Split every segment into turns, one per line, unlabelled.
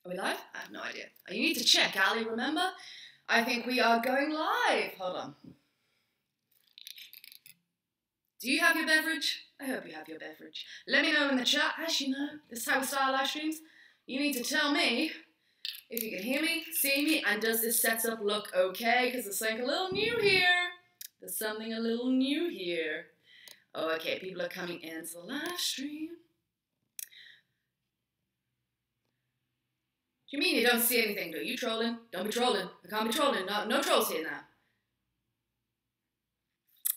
Are we live? I have no idea. You need to check, Ali, remember? I think we are going live. Hold on. Do you have your beverage? I hope you have your beverage. Let me know in the chat. As you know, this is how we start live streams. You need to tell me if you can hear me, see me, and does this setup look okay? Because it's like a little new here. There's something a little new here. Oh, okay, people are coming into the live stream. Do you mean you don't see anything? Do you trolling? Don't be trolling. I can't be trolling. No trolls here now.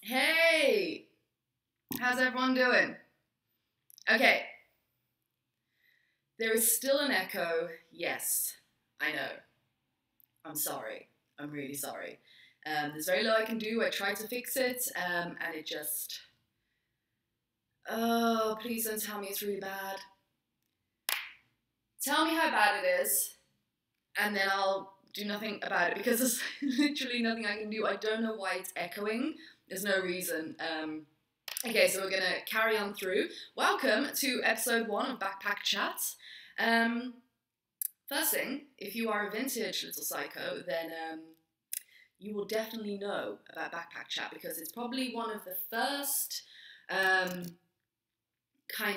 Hey! How's everyone doing? Okay. There is still an echo. Yes, I know. I'm sorry. I'm really sorry. There's very little I can do. I tried to fix it, and it just... Oh, please don't tell me it's really bad. Tell me how bad it is, and then I'll do nothing about it, because there's literally nothing I can do. I don't know why it's echoing. There's no reason. Okay, so we're going to carry on through. Welcome to episode 1 of Backpack Chats. First thing, if you are a vintage little psycho, then you will definitely know about Backpack Chat, because it's probably one of the first kind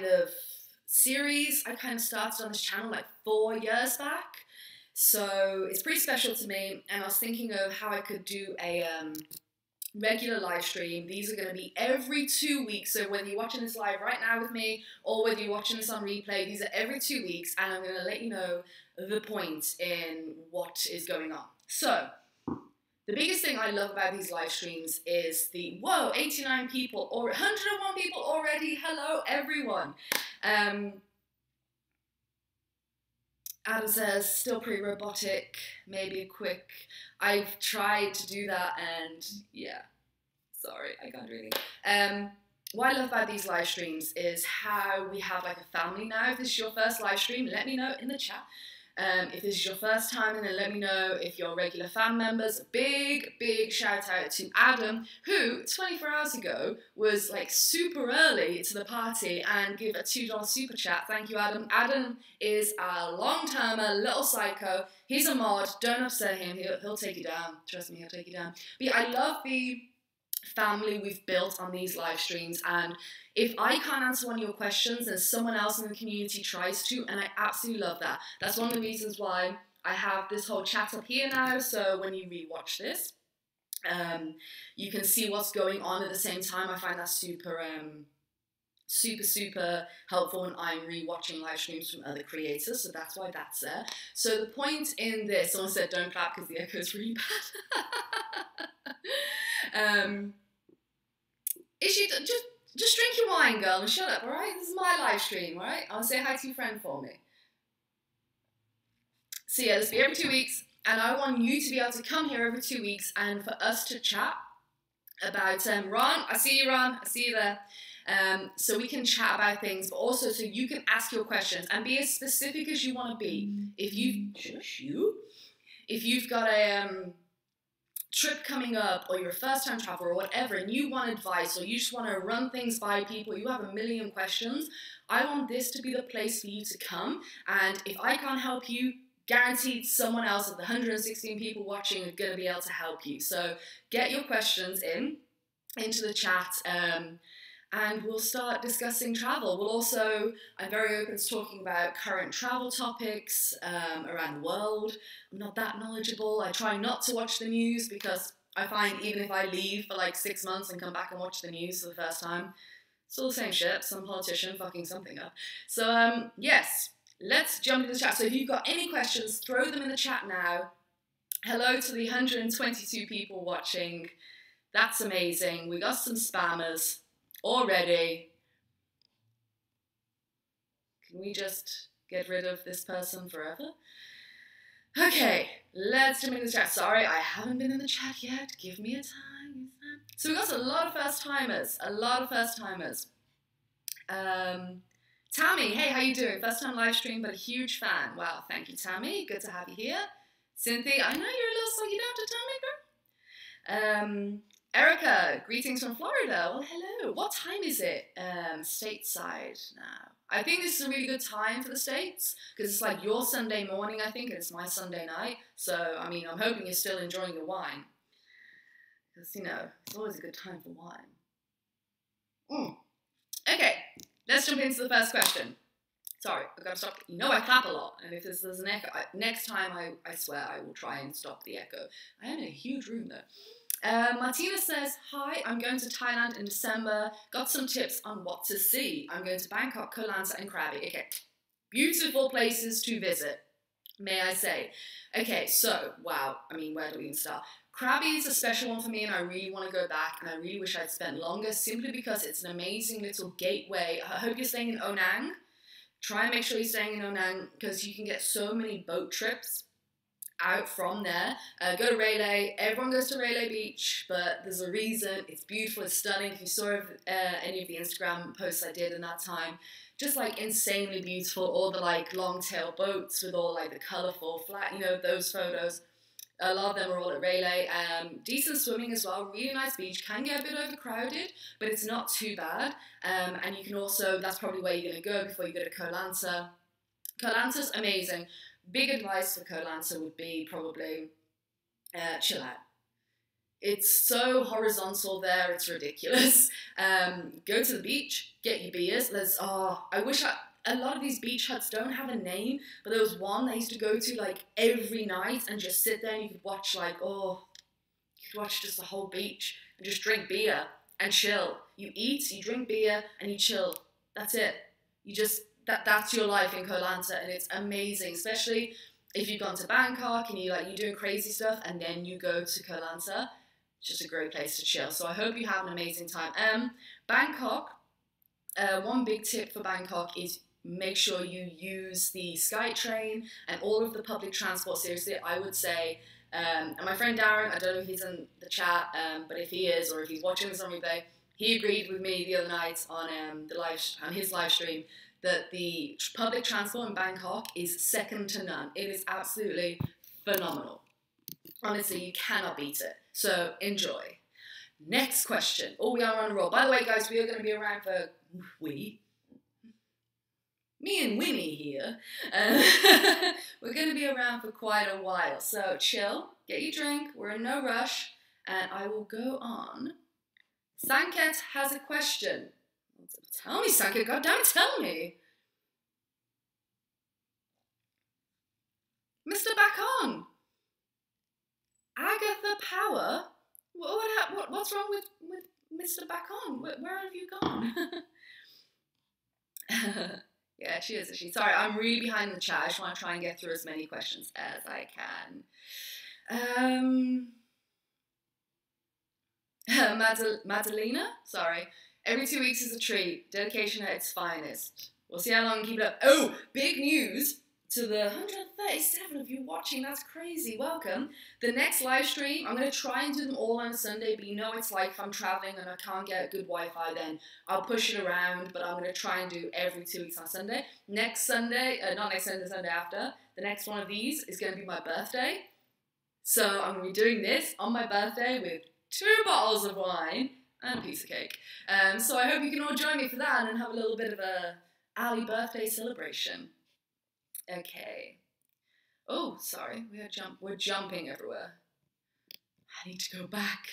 of series I kind of started on this channel like 4 years back. So it's pretty special to me, and I was thinking of how I could do a regular live stream. These are going to be every 2 weeks, so whether you're watching this live right now with me or whether you're watching this on replay, these are every 2 weeks, and I'm going to let you know the point in what is going on. So the biggest thing I love about these live streams is the, whoa, 89 people or 101 people already. Hello everyone. Adam says, still pretty robotic, maybe a quick. I've tried to do that, and yeah, sorry, I can't really. What I love about these live streams is how we have like a family now. If this is your first live stream, let me know in the chat. If this is your first time, and then let me know if you're regular fan members. Big shout out to Adam, who 24 hours ago was like super early to the party and gave a $2 super chat. Thank you, Adam. Adam is a long-termer, little psycho. He's a mod. Don't upset him. He'll take you down. Trust me, he'll take you down. But yeah, I love the family we've built on these live streams, and if I can't answer one of your questions, then someone else in the community tries to, and I absolutely love that. That's one of the reasons why I have this whole chat up here now, so when you rewatch this, you can see what's going on at the same time. I find that super helpful when I'm rewatching live streams from other creators, so that's why that's there. So the point in this, someone said don't clap because the echo is really bad. Just drink your wine, girl, and shut up, alright? This is my live stream, alright? I'll say hi to your friend for me. So yeah, this will be every 2 weeks, and I want you to be able to come here every 2 weeks and for us to chat about, Ron, I see you, Ron, I see you there. So we can chat about things, but also so you can ask your questions and be as specific as you want to be. If you've got a trip coming up, or you're a first-time traveler or whatever, and you want advice, or you just want to run things by people, you have a million questions, I want this to be the place for you to come, and if I can't help you, guaranteed someone else of the 116 people watching are going to be able to help you. So get your questions into the chat, and we'll start discussing travel. We'll also, I'm very open to talking about current travel topics around the world. I'm not that knowledgeable. I try not to watch the news, because I find even if I leave for like 6 months and come back and watch the news for the first time, it's all the same shit. Some politician fucking something up. So yes, let's jump into the chat. So if you've got any questions, throw them in the chat now. Hello to the 122 people watching. That's amazing. We got some spammers already. Can we just get rid of this person forever? Okay, let's jump into the chat. Sorry, I haven't been in the chat yet. Give me a time. So we got a lot of first timers. Tammy, hey, how you doing? First time live stream, but a huge fan. Wow, thank you, Tammy. Good to have you here. Cynthia, I know you're a little slow. You don't have to tell me, girl. Erica, greetings from Florida. Well, hello. What time is it stateside now? I think this is a really good time for the States because it's like your Sunday morning, I think, and it's my Sunday night. So, I mean, I'm hoping you're still enjoying your wine because, you know, it's always a good time for wine. Okay, let's jump into the first question. Sorry, I've got to stop. You know I clap a lot, and if there's an echo, next time I swear I will try and stop the echo. I am in a huge room though. Martina says, hi, I'm going to Thailand in December. Got some tips on what to see. I'm going to Bangkok, Koh Lanta and Krabi. Okay, beautiful places to visit, may I say. Okay, so, wow, I mean, where do we even start? Krabi is a special one for me and I really want to go back and I really wish I'd spent longer simply because it's an amazing little gateway. I hope you're staying in Onang. Try and make sure you're staying in Onang because you can get so many boat trips out from there. Go to Railay. Everyone goes to Railay Beach, but there's a reason. It's beautiful, it's stunning. If you saw any of the Instagram posts I did in that time, just like insanely beautiful. All the like long tail boats with all like the colourful flat, you know, those photos. A lot of them are all at Railay. Decent swimming as well, really nice beach. Can get a bit overcrowded, but it's not too bad. And you can also, that's probably where you're going to go before you go to Koh Lanta. Koh Lanta's amazing. Big advice for Koh Lanta would be probably chill out. It's so horizontal there, it's ridiculous. Go to the beach, get your beers. A lot of these beach huts don't have a name, but there was one I used to go to like every night and just sit there and you could watch just the whole beach and just drink beer and chill. You eat, you drink beer and you chill. That's it. That's your life in Koh Lanta and it's amazing, especially if you've gone to Bangkok and you're doing crazy stuff and then you go to Koh Lanta. It's just a great place to chill. So I hope you have an amazing time. Bangkok, one big tip for Bangkok is make sure you use the SkyTrain and all of the public transport seriously. I would say, and my friend Darren, I don't know if he's in the chat, but if he is, or if he's watching this on replay, he agreed with me the other night on his live stream that the public transport in Bangkok is second to none. It is absolutely phenomenal. Honestly, you cannot beat it. So enjoy. Next question. Oh, we are on a roll. By the way, guys, we are going to be around for me and Winnie here, we're going to be around for quite a while. So chill, get your drink, we're in no rush, and I will go on. Sanket has a question. Tell me, Sanket, God damn, tell me. Mr. Back On. Agatha Power? What's wrong with Mr. Back On? Where have you gone? Yeah, she is, she? Sorry, I'm really behind the chat. I just want to try and get through as many questions as I can. Madalena? Sorry. Every 2 weeks is a treat. Dedication at its finest. We'll see how long I keep it up. Oh, big news to the 137 of you watching. That's crazy. Welcome. The next live stream, I'm going to try and do them all on a Sunday, but you know it's like if I'm traveling and I can't get good Wi-Fi, then I'll push it around, but I'm going to try and do every 2 weeks on Sunday. Next Sunday, not next Sunday, the Sunday after, the next one of these is going to be my birthday. So I'm going to be doing this on my birthday with 2 bottles of wine and a piece of cake. So I hope you can all join me for that and have a little bit of a early birthday celebration. Okay. Oh, sorry. We're jumping everywhere. I need to go back.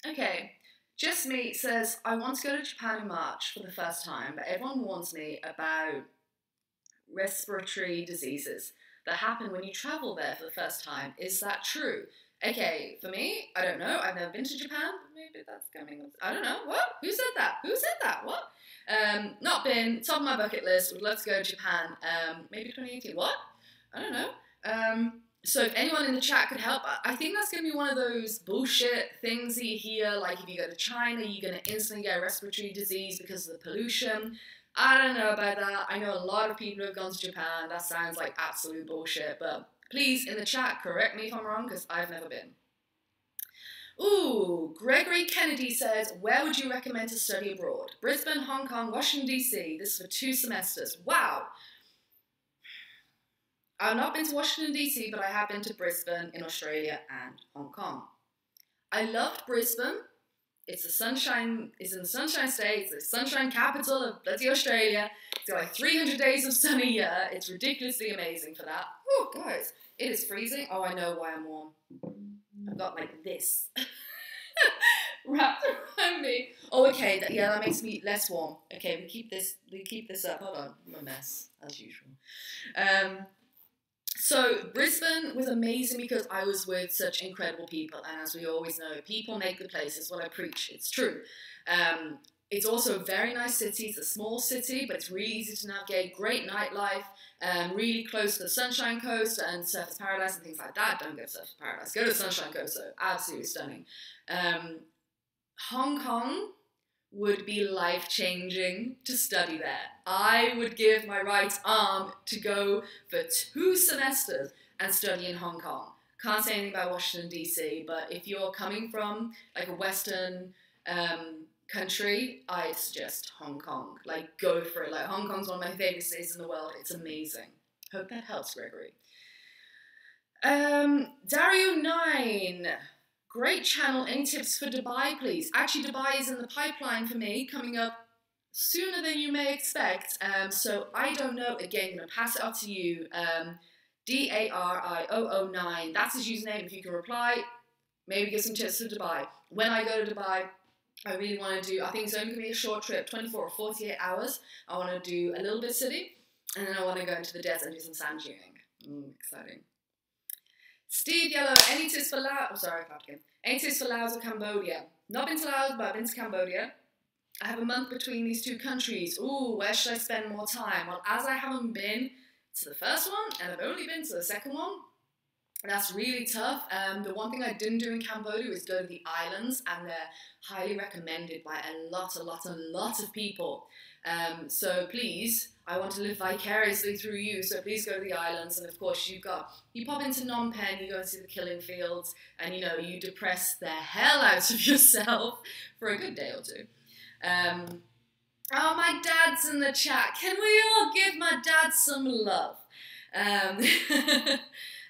Okay. Just Me says, I want to go to Japan in March for the first time, but everyone warns me about respiratory diseases that happen when you travel there for the first time. Is that true? Okay, for me, I don't know. I've never been to Japan. Maybe that's coming. I don't know. What? Who said that? What? Not been. Top of my bucket list. Would love to go to Japan. Maybe 2018. What? I don't know. So if anyone in the chat could help, I think that's going to be one of those bullshit things that you hear. Like if you go to China, you're going to instantly get a respiratory disease because of the pollution. I don't know about that. I know a lot of people who have gone to Japan. That sounds like absolute bullshit, but please, in the chat, correct me if I'm wrong, because I've never been. Ooh, Gregory Kennedy says, where would you recommend to study abroad? Brisbane, Hong Kong, Washington, D.C. This is for 2 semesters. Wow. I've not been to Washington DC, but I have been to Brisbane in Australia and Hong Kong. I loved Brisbane. It's in the Sunshine State, it's the sunshine capital of bloody Australia. It's got like 300 days of sun a year. It's ridiculously amazing for that. Oh, guys, it is freezing. Oh, I know why I'm warm. I've got like this wrapped around me. Oh, okay, that makes me less warm. Okay, we keep this up. Hold on, I'm a mess, as usual. So Brisbane was amazing because I was with such incredible people, and as we always know, people make the places. What I preach, it's true. It's also a very nice city. It's a small city, but it's really easy to navigate. Great nightlife, really close to the Sunshine Coast and Surfers Paradise and things like that. Don't go to Surfers Paradise. Go to the Sunshine Coast, though. Absolutely stunning. Hong Kong would be life-changing to study there. I would give my right arm to go for 2 semesters and study in Hong Kong. Can't say anything about Washington DC, but if you're coming from like a Western country, I'd suggest Hong Kong. Like, go for it. Like, Hong Kong's one of my favorite cities in the world. It's amazing. Hope that helps, Gregory. Dario9. Great channel. Any tips for Dubai, please? Actually, Dubai is in the pipeline for me, coming up sooner than you may expect. So I don't know. Again, I'm going to pass it up to you. DARIOO9. That's his username. If you can reply, maybe give some tips for Dubai. When I go to Dubai, I really want to do, I think it's only going to be a short trip, 24 or 48 hours. I want to do a little bit of city, and then I want to go into the desert and do some sand duning. Exciting. Steve Yellow, any tips for Laos? Oh, sorry, I clapped again. Any tips for Laos or Cambodia? Not been to Laos, but I've been to Cambodia. I have a month between these 2 countries. Ooh, where should I spend more time? Well, as I haven't been to the first one, and I've only been to the second one, that's really tough. The one thing I didn't do in Cambodia was go to the islands, and they're highly recommended by a lot of people. So please, I want to live vicariously through you, so please go to the islands. And of course, you pop into Phnom Penh, you go and see the killing fields, and you depress the hell out of yourself for a good day or 2. Oh, my dad's in the chat. Can we all give my dad some love?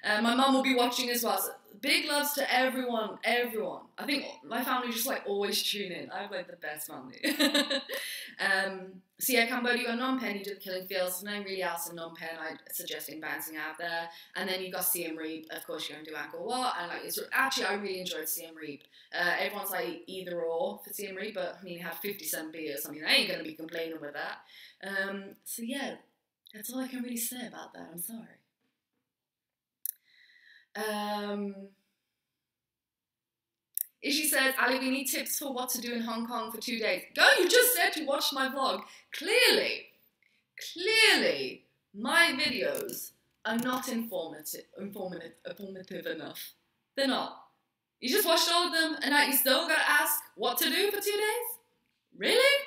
My mum will be watching as well. So big loves to everyone. I think my family just like always tune in. I have like the best family. So yeah, Cambodia and Phnom Penh, you do the killing fields. There's nothing really else in Phnom Penh. I'd suggesting bouncing out there. And then you've got Siem Reap. Of course, you're going to do Angkor Wat. And like, actually, I really enjoyed Siem Reap. Everyone's like either or for Siem Reap, but I mean, you have 50-cent beers. I mean, I ain't going to be complaining with that. So yeah, that's all I can really say about that. I'm sorry. Ishi says, Ali, we need tips for what to do in Hong Kong for 2 days. Go, you just said to watch my vlog. Clearly, my videos are not informative enough. They're not. You just watched all of them, and now you still gotta ask what to do for 2 days? Really?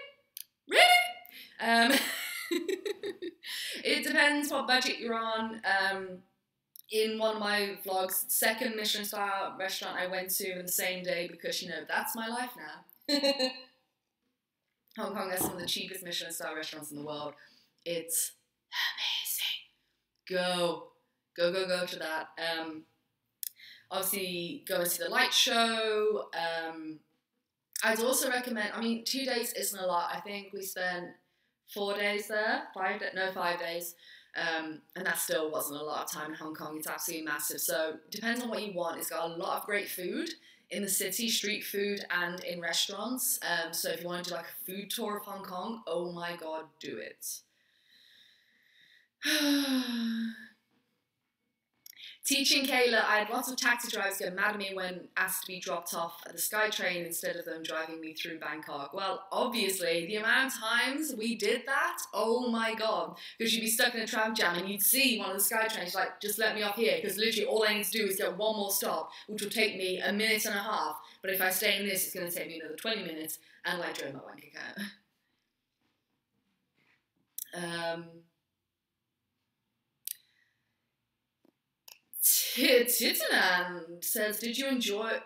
It depends what budget you're on. In one of my vlogs, second Michelin star restaurant I went to in the same day, because that's my life now. Hong Kong has some of the cheapest Michelin star restaurants in the world. It's amazing. Go to that. Obviously go and see the light show. I'd also recommend, 2 days isn't a lot. I think we spent 4 days there, 5 days. And that still wasn't a lot of time in Hong Kong. It's absolutely massive. So depends on what you want. It's got a lot of great food in the city, street food and in restaurants. So if you want to do like a food tour of Hong Kong, oh my God, do it. Teaching Kayla, I had lots of taxi drivers get mad at me when asked to be dropped off at the SkyTrain instead of them driving me through Bangkok. Well, obviously, the amount of times we did that, oh my God. Because you'd be stuck in a traffic jam and you'd see one of the SkyTrains like, just let me off here, because literally all I need to do is get one more stop, which will take me 1.5 minutes. But if I stay in this, it's going to take me another 20 minutes, and like during my wank account. Titanan says, did you enjoy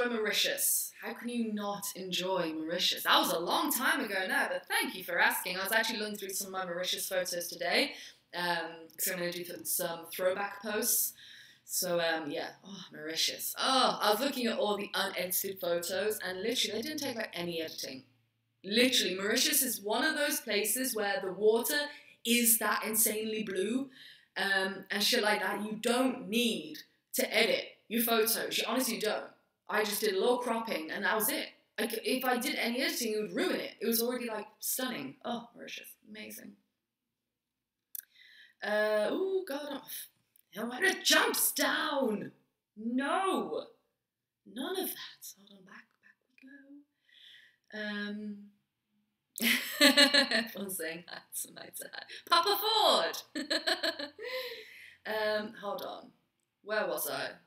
Mauritius? How can you not enjoy Mauritius? That was a long time ago now, but thank you for asking. I was actually looking through some of my Mauritius photos today. So I'm going to do some throwback posts. So yeah, oh, Mauritius. Oh, I was looking at all the unedited photos, and literally they didn't take like any editing. Literally, Mauritius is one of those places where the water is that insanely blue, and shit like that. You don't need to edit your photos. You honestly don't. I just did a little cropping, and that was it. Like, if I did any editing, it would ruin it. It was already like stunning. Oh, Mauritius, amazing. Oh God, when it jumps down. No, none of that. Hold on, back we go. Everyone's saying that to my dad. Papa Ford. Hold on. Where was I?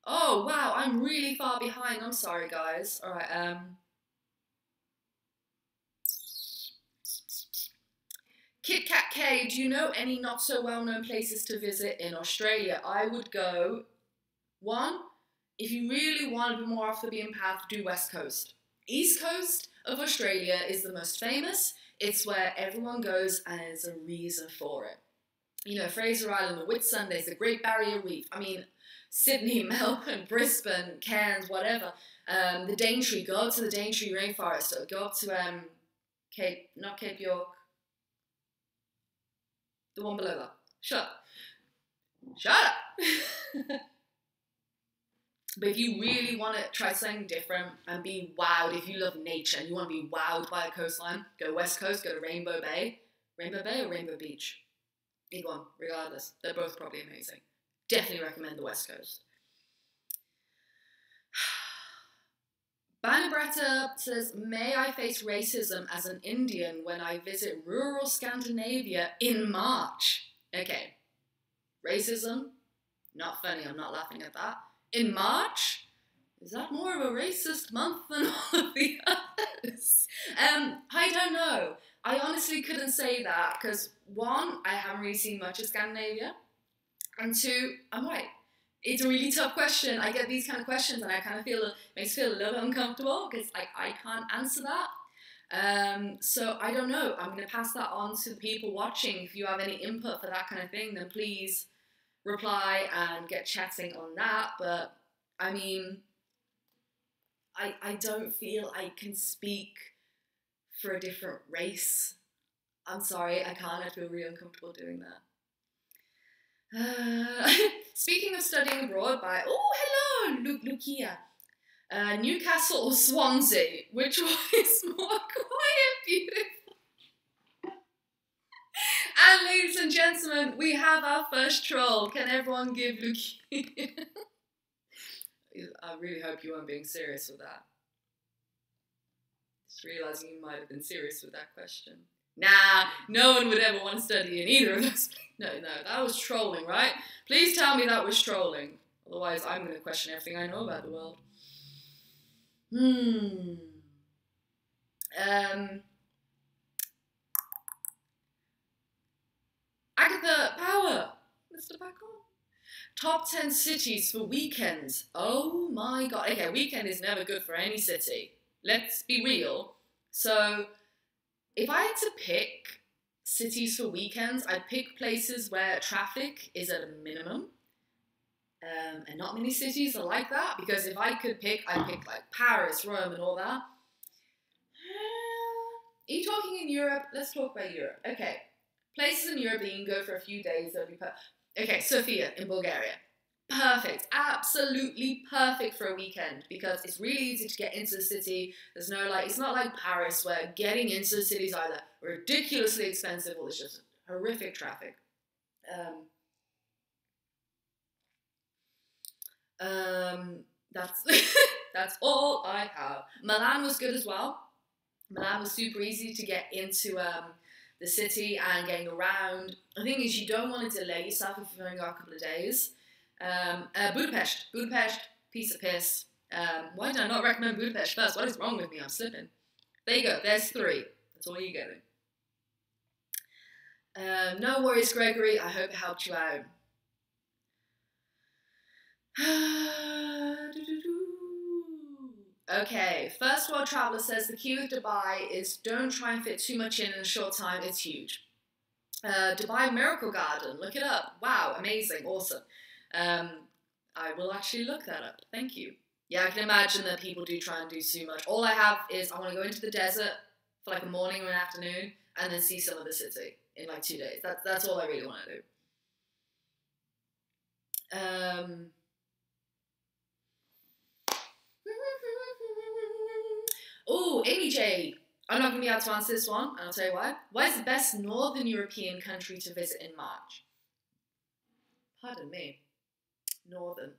Oh wow, I'm really far behind. I'm sorry, guys. All right. Kit Kat K, do you know any not so well-known places to visit in Australia? I would go, one, if you really want to be more off the beaten path, do West Coast. East Coast of Australia is the most famous. It's where everyone goes and there's a reason for it. You know, Fraser Island, the Whitsundays, the Great Barrier Reef. I mean, Sydney, Melbourne, Brisbane, Cairns, whatever. The Daintree, go up to the Daintree Rainforest. Or go up to not Cape York. The one below that. Shut up. But if you really want to try something different and be wowed, if you love nature and you want to be wowed by a coastline, go West Coast, go to Rainbow Bay. Rainbow Bay or Rainbow Beach? Either one, regardless. They're both probably amazing. Definitely recommend the West Coast. Banabretta says, may I face racism as an Indian when I visit rural Scandinavia in March? Okay. Racism? Not funny, I'm not laughing at that. In March? Is that more of a racist month than all of the others? I don't know. I honestly couldn't say that because, one, I haven't really seen much of Scandinavia, and two, I'm white. It's a really tough question. I get these kind of questions and I kind of makes me feel a little bit uncomfortable because I can't answer that. So I don't know. I'm going to pass that on to the people watching. If you have any input for that kind of thing, then please reply and get chatting on that. But I mean, I don't feel I can speak for a different race. I'm sorry, I can't. I feel really uncomfortable doing that. Speaking of studying abroad, hello, Lukia. Newcastle or Swansea? Which one is more quiet, beautiful? And ladies and gentlemen, we have our first troll. Can everyone give Lukia? I really hope you weren't being serious with that. Just realising you might have been serious with that question. Nah, no one would ever want to study in either of those. No, that was trolling, right? Please tell me that was trolling. Otherwise, I'm going to question everything I know about the world. Agatha Power. Mr. Back on. Top 10 cities for weekends. Oh my god. Okay, weekend is never good for any city. Let's be real. So, if I had to pick cities for weekends, I'd pick places where traffic is at a minimum. And not many cities are like that, because if I could pick, I'd pick like Paris, Rome, and all that. Are you talking in Europe? Let's talk about Europe. Okay. Places in Europe that you can go for a few days. That'll be perfect. Okay, Sofia in Bulgaria. Perfect. Absolutely perfect for a weekend because it's really easy to get into the city. There's no it's not like Paris where getting into the city is either ridiculously expensive or there's just horrific traffic. That's that's all I have. Milan was good as well. Milan was super easy to get into the city and getting around. The thing is, you don't want to delay yourself if you've only got a couple of days. Budapest, piece of piss. Why did I not recommend Budapest first? What is wrong with me? I'm slipping. There you go, there's 3. That's all you're getting. No worries, Gregory. I hope it helped you out. Okay, First World Traveller says the key with Dubai is don't try and fit too much in a short time. It's huge. Dubai Miracle Garden, look it up. Wow, amazing, awesome. I will actually look that up. Thank you. Yeah, I can imagine that people do try and do too much. All I have is I want to go into the desert for like a morning or an afternoon and then see some of the city in like 2 days. That's all I really want to do. Oh, Amy J. I'm not going to be able to answer this one, and I'll tell you why. Why is the best Northern European country to visit in March? Pardon me. Northern.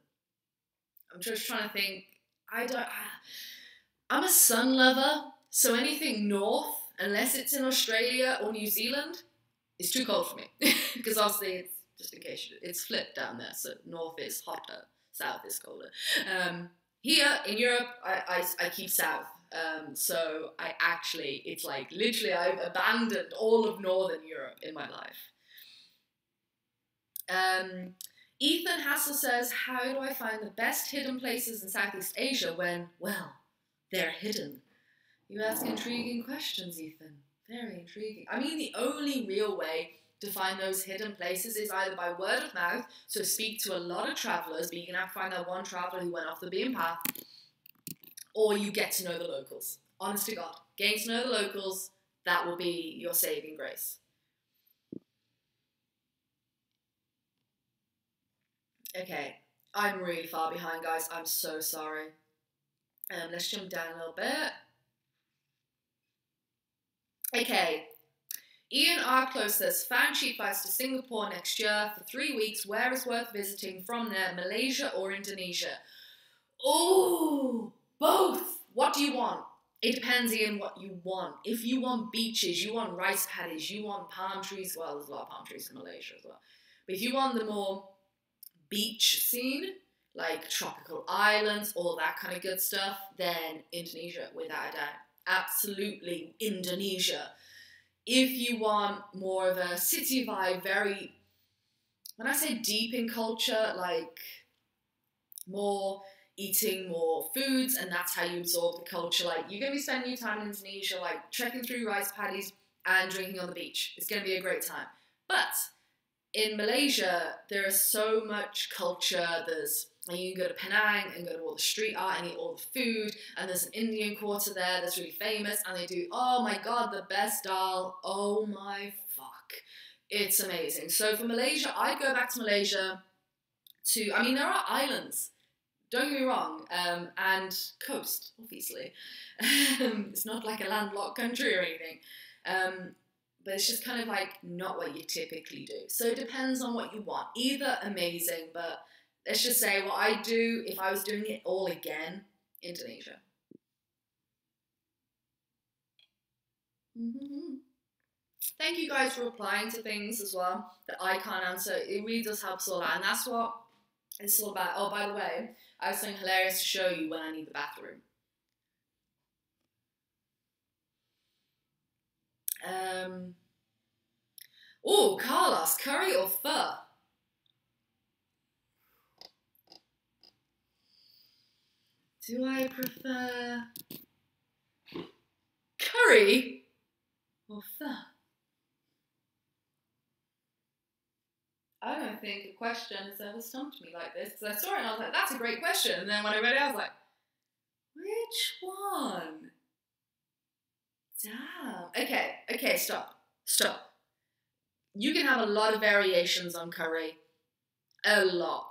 I'm just trying to think. I'm a sun lover, so anything north, unless it's in Australia or New Zealand, is too cold for me. Because obviously, it's, just in case, it's flipped down there, so north is hotter, south is colder. Here in Europe, I keep south. So it's like literally I've abandoned all of Northern Europe in my life. Ethan Hassel says, how do I find the best hidden places in Southeast Asia when, well, they're hidden? You ask intriguing questions, Ethan. Very intriguing. I mean, the only real way to find those hidden places is either by word of mouth, so speak to a lot of travellers, but you can have to find that one traveller who went off the beaten path, or you get to know the locals. Honest to God. Getting to know the locals, that will be your saving grace. Okay, I'm really far behind, guys. I'm so sorry. Let's jump down a little bit. Okay. Ian Arklow says, found cheap flights to Singapore next year for 3 weeks. Where is worth visiting from there, Malaysia or Indonesia? Oh, both. What do you want? It depends, Ian, what you want. If you want beaches, you want rice paddies, you want palm trees. Well, there's a lot of palm trees in Malaysia as well. But if you want the more beach scene, like tropical islands, all that kind of good stuff, then Indonesia, without a doubt. Absolutely Indonesia. If you want more of a city vibe, very, when I say deep in culture, like more eating more foods, and that's how you absorb the culture. Like, you're going to be spending your time in Indonesia, like trekking through rice paddies and drinking on the beach. It's going to be a great time. But in Malaysia, there is so much culture. Like, you can go to Penang and go to all the street art and eat all the food, and there's an Indian quarter there that's really famous, and they do, oh my god, the best dal. Oh my fuck. It's amazing. So for Malaysia, I'd go back to Malaysia I mean, there are islands, don't get me wrong, and coast, obviously. It's not like a landlocked country or anything. But it's just kind of like not what you typically do. So it depends on what you want. Either amazing, but let's just say what I do if I was doing it all again, Indonesia. Mm-hmm. Thank you guys for replying to things as well that I can't answer. It really does help us all out, and that's what it's all about. Oh, by the way, I have something hilarious to show you when I need the bathroom. Oh, Carlos, curry or pho? Do I prefer curry or pho? I don't think a question has ever stumped me like this, because I saw it and I was like, that's a great question. And then when I read it, I was like, which one? Damn. Okay, stop. You can have a lot of variations on curry. A lot.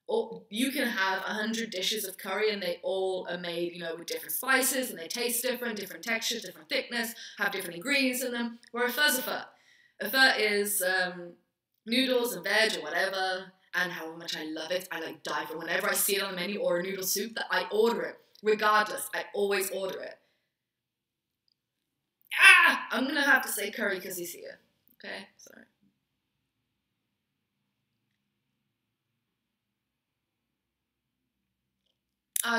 Or you can have 100 dishes of curry and they all are made, with different spices and they taste different textures, different thickness, have different ingredients in them. Where a pho's a pho. A pho is noodles and veg or whatever, and how much I love it. I die for whenever I see it on the menu, or a noodle soup, that I order it. Regardless, I always order it. I'm gonna have to say curry because he's here. Okay, sorry.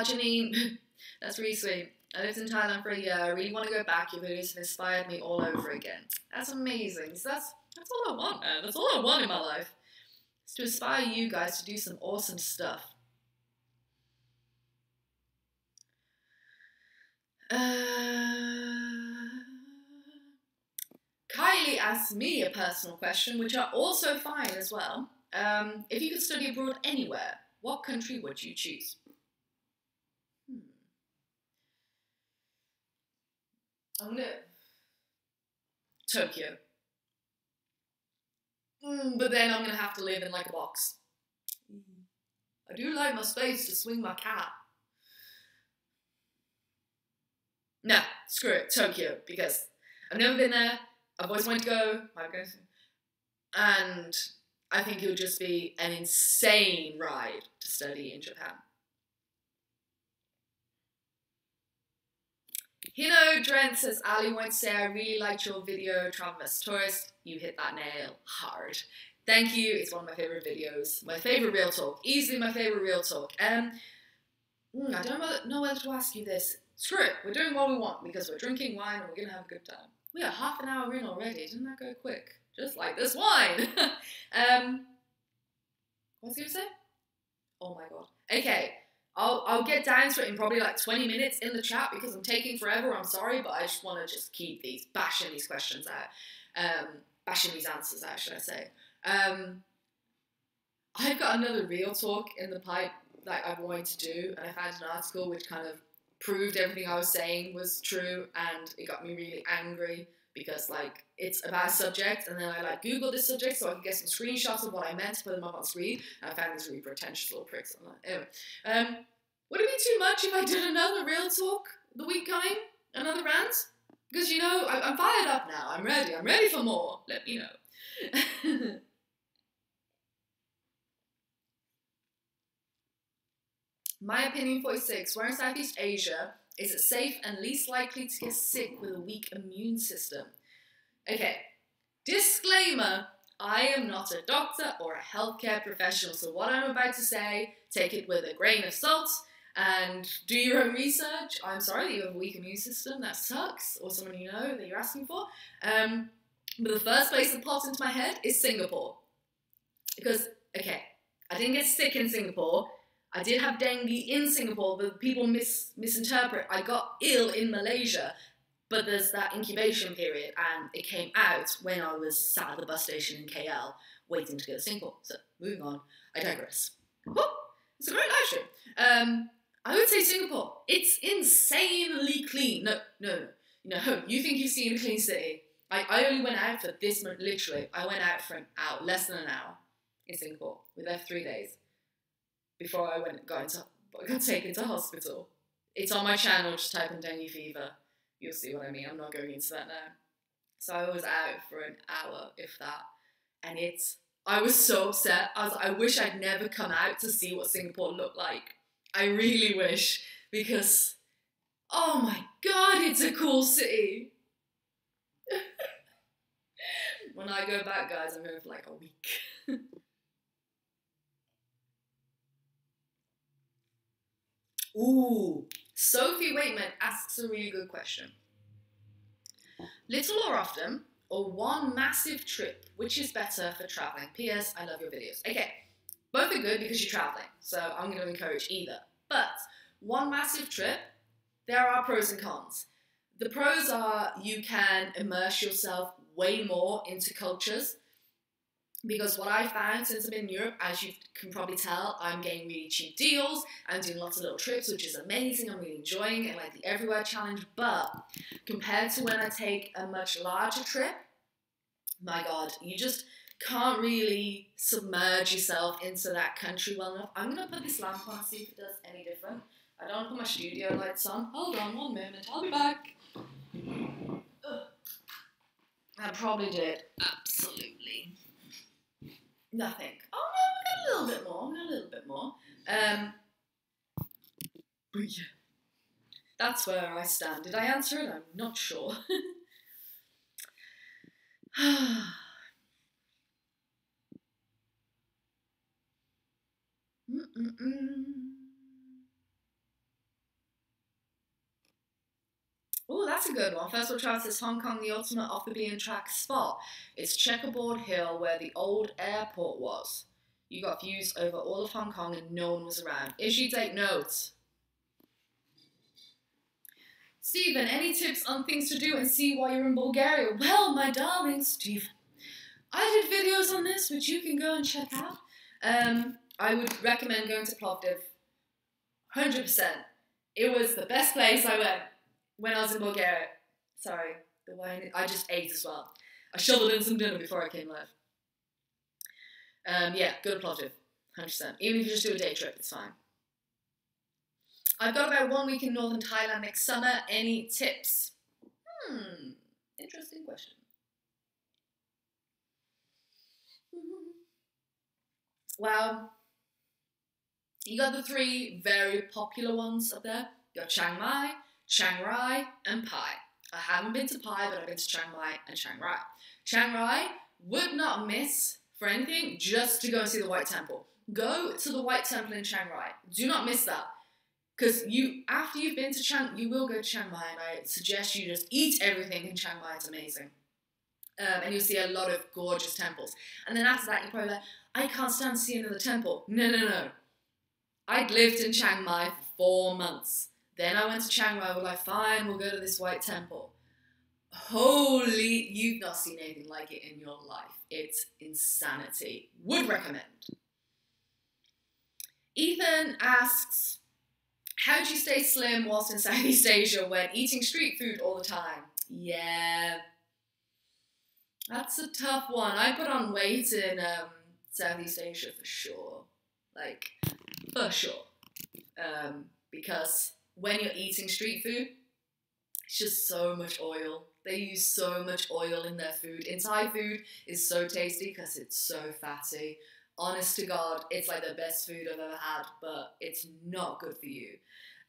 Janine, that's really sweet. I lived in Thailand for a year. I really want to go back. Your videos have inspired me all over again. That's amazing. So that's all I want, man. That's all I want in my life. Is to inspire you guys to do some awesome stuff. Kylie asked me a personal question, which are also fine as well. If you could study abroad anywhere, what country would you choose? I'm gonna Tokyo. But then I'm gonna have to live in like a box. I do like my space to swing my cat. No, screw it, Tokyo, because I've never been there. I've always wanted to go. And I think it would just be an insane ride to study in Japan. Hino Drent says, Ali won't say I really liked your video, Travel vs Tourist. You hit that nail hard. Thank you. It's one of my favourite videos. My favourite real talk. Easily my favourite real talk. I don't know whether to ask you this. Screw it. We're doing what we want because we're drinking wine and we're going to have a good time. We are half an hour in already. Didn't that go quick? Just like this wine. What was I going to say? Oh my god. Okay. I'll get down to it in probably like 20 minutes in the chat because I'm taking forever. I'm sorry, but I just want to just keep bashing these questions out. Bashing these answers out, should I say. I've got another real talk in the pipe that I've wanted to do, and I found an article which kind of proved everything I was saying was true, and it got me really angry because like it's about a subject, and then I like Googled this subject so I could get some screenshots of what I meant to put them up on screen, and I found these really pretentious little pricks online. Anyway, would it be too much if I did another real talk the week coming? Another rant? Because you know, I'm fired up now. I'm ready for more. Let me know. My opinion 46, where in Southeast Asia is it safe and least likely to get sick with a weak immune system? Okay, disclaimer, I am not a doctor or a healthcare professional, so what I'm about to say, take it with a grain of salt and do your own research. I'm sorry that you have a weak immune system, that sucks, or someone you know that you're asking for. But the first place that popped into my head is Singapore. Because, okay, I didn't get sick in Singapore. I did have dengue in Singapore, but people misinterpret. I got ill in Malaysia, but there's that incubation period, and it came out when I was sat at the bus station in KL waiting to go to Singapore. So, moving on. I digress. Woo! It's a great live stream. I would say Singapore. It's insanely clean. No. You think you've seen a clean city. I only went out for this month, literally. I went out for less than an hour in Singapore. We left 3 days before I got taken to hospital. It's on my channel, just type in dengue fever. You'll see what I mean. I'm not going into that now. So I was out for an hour, if that. And I was so upset. I wish I'd never come out to see what Singapore looked like. I really wish, because, oh my god, it's a cool city. When I go back, guys, I'm going for like a week. Ooh, Sophie Waitman asks a really good question. Little or often, or one massive trip, which is better for traveling? P.S. I love your videos. Okay, both are good because you're traveling, so I'm going to encourage either. But one massive trip, there are pros and cons. The pros are you can immerse yourself way more into cultures. Because what I found since I've been in Europe, as you can probably tell, I'm getting really cheap deals. I'm doing lots of little trips, which is amazing. I'm really enjoying it, like the Everywhere Challenge. But compared to when I take a much larger trip, my God, you just can't really submerge yourself into that country well enough. I'm going to put this lamp on, see if it does any different. I don't want to put my studio lights on. Hold on 1 moment, I'll be back. Ugh. I probably did absolutely nothing. Oh no, we got a little bit more. But yeah, that's where I stand. Did I answer it? I'm not sure. Oh, that's a good one. First of all, Charles says Hong Kong, the ultimate off the beaten track spot. It's Checkerboard Hill, where the old airport was. You got views over all of Hong Kong and no one was around. If you take notes. Stephen, any tips on things to do and see while you're in Bulgaria? Well, my darling Stephen, I did videos on this, which you can go and check out. I would recommend going to Plovdiv. 100%. It was the best place I went when I was in Bulgaria. Sorry, the wine. I just ate as well. I shoveled in some dinner before I came live. Yeah, go to Plovdiv. 100%. Even if you just do a day trip, it's fine. I've got about 1 week in northern Thailand next summer. Any tips? Interesting question. Well, you got the 3 very popular ones up there. You got Chiang Mai, Chiang Rai, and Pai. I haven't been to Pai, but I've been to Chiang Mai and Chiang Rai. Chiang Rai would not miss for anything just to go and see the White Temple. Go to the White Temple in Chiang Rai. Do not miss that. Because after you've been to you will go to Chiang Mai, and I suggest you just eat everything in Chiang Mai. It's amazing. And you'll see a lot of gorgeous temples. And then after that, you're probably like, I can't stand to see another temple. No. I'd lived in Chiang Mai for 4 months. Then I went to Chiang Mai. We're like, fine, we'll go to this White Temple. Holy, you've not seen anything like it in your life. It's insanity. Would recommend. Ethan asks, how do you stay slim whilst in Southeast Asia when eating street food all the time? Yeah, that's a tough one. I put on weight in Southeast Asia for sure. Like, for sure. Because when you're eating street food, it's just so much oil. They use so much oil in their food. And Thai food is so tasty because it's so fatty. Honest to God, it's like the best food I've ever had, but it's not good for you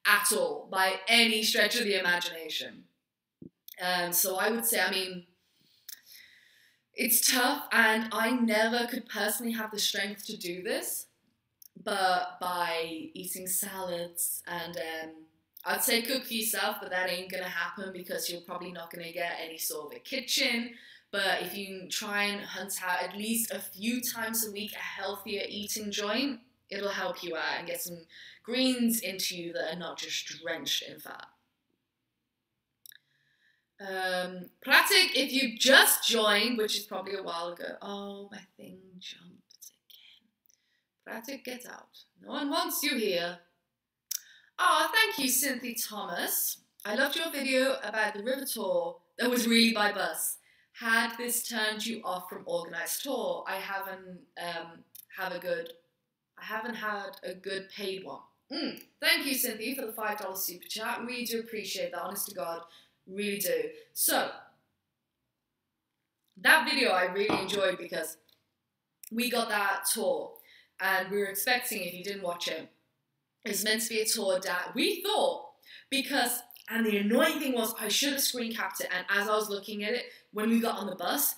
at all, by any stretch of the imagination. So I would say, I mean, it's tough, and I never could personally have the strength to do this, but by eating salads and I'd say cook for yourself, but that ain't gonna happen because you're probably not gonna get any sort of a kitchen. But if you try and hunt out at least a few times a week a healthier eating joint, it'll help you out and get some greens into you that are not just drenched in fat. Pratik, if you just joined, which is probably a while ago. Oh, my thing jumped again. Pratik, get out. No one wants you here. Oh, thank you, Cynthia Thomas. I loved your video about the river tour that was really by bus. Had this turned you off from organised tour? I haven't had a good paid one. Thank you, Cynthia, for the $5 super chat. Really do appreciate that, honest to God, really do. So, that video I really enjoyed because we got that tour and we were expecting, if you didn't watch it, it's meant to be a tour that we thought, because, and the annoying thing was I should have screen capped it, and as I was looking at it, when we got on the bus,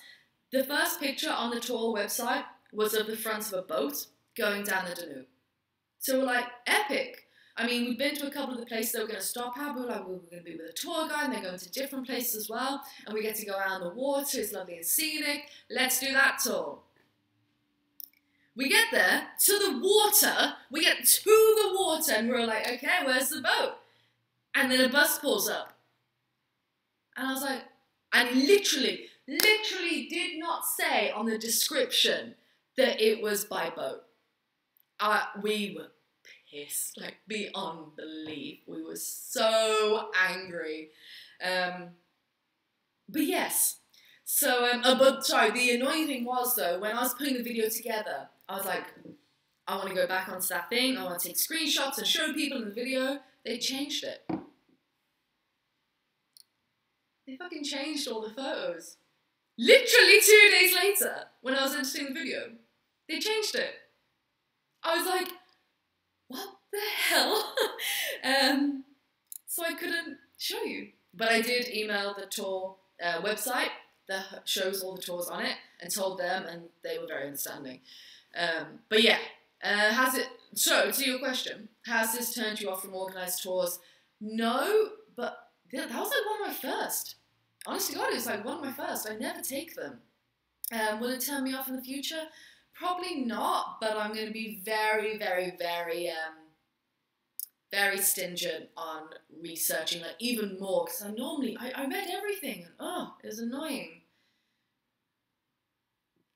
the first picture on the tour website was of the front of a boat going down the Danube. So we're like, epic. I mean, we've been to a couple of the places that we're going to stop at. We were like, we're going to be with a tour guide, and they're going to different places as well, and we get to go out on the water. It's lovely and scenic. Let's do that tour. We get there to the water. We get to the water, and we're like, okay, where's the boat? And then a bus pulls up. And I was like, and literally did not say on the description that it was by boat. We were pissed, like beyond belief. We were so angry. But yes. So, but sorry, the annoying thing was though, when I was putting the video together, I was like, I want to go back onto that thing. I want to take screenshots and show people in the video. They changed it. They fucking changed all the photos. Literally 2 days later, when I was editing the video, they changed it. I was like, what the hell? So I couldn't show you. But I did email the tour website that shows all the tours on it and told them, and they were very understanding. But yeah, so to your question, has this turned you off from organised tours? No, but that was like one of my first. Honestly, God, it was like one of my first. I never take them. Will it turn me off in the future? Probably not, but I'm going to be very, very, very very stingent on researching, like even more, because I read everything, and it was annoying.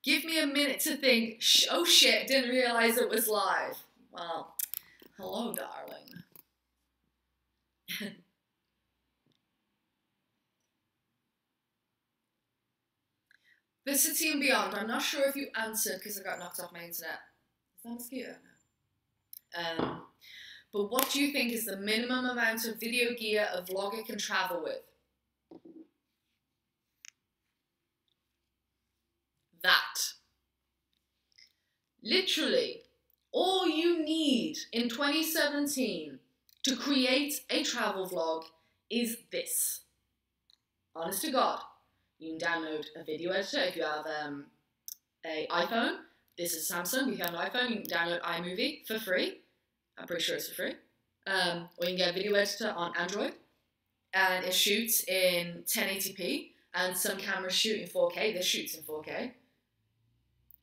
Give me a minute to think. Oh shit, didn't realize it was live. Well, hello, darling. The City and Beyond. I'm not sure if you answered because I got knocked off my internet. Is that a mosquito? But what do you think is the minimum amount of video gear a vlogger can travel with? That. Literally, all you need in 2017 to create a travel vlog is this. Honest to God. You can download a video editor if you have an iPhone. This is Samsung. If you have an iPhone, you can download iMovie for free. I'm pretty sure it's for free. Or you can get a video editor on Android. And it shoots in 1080p. And some cameras shoot in 4K. This shoots in 4K.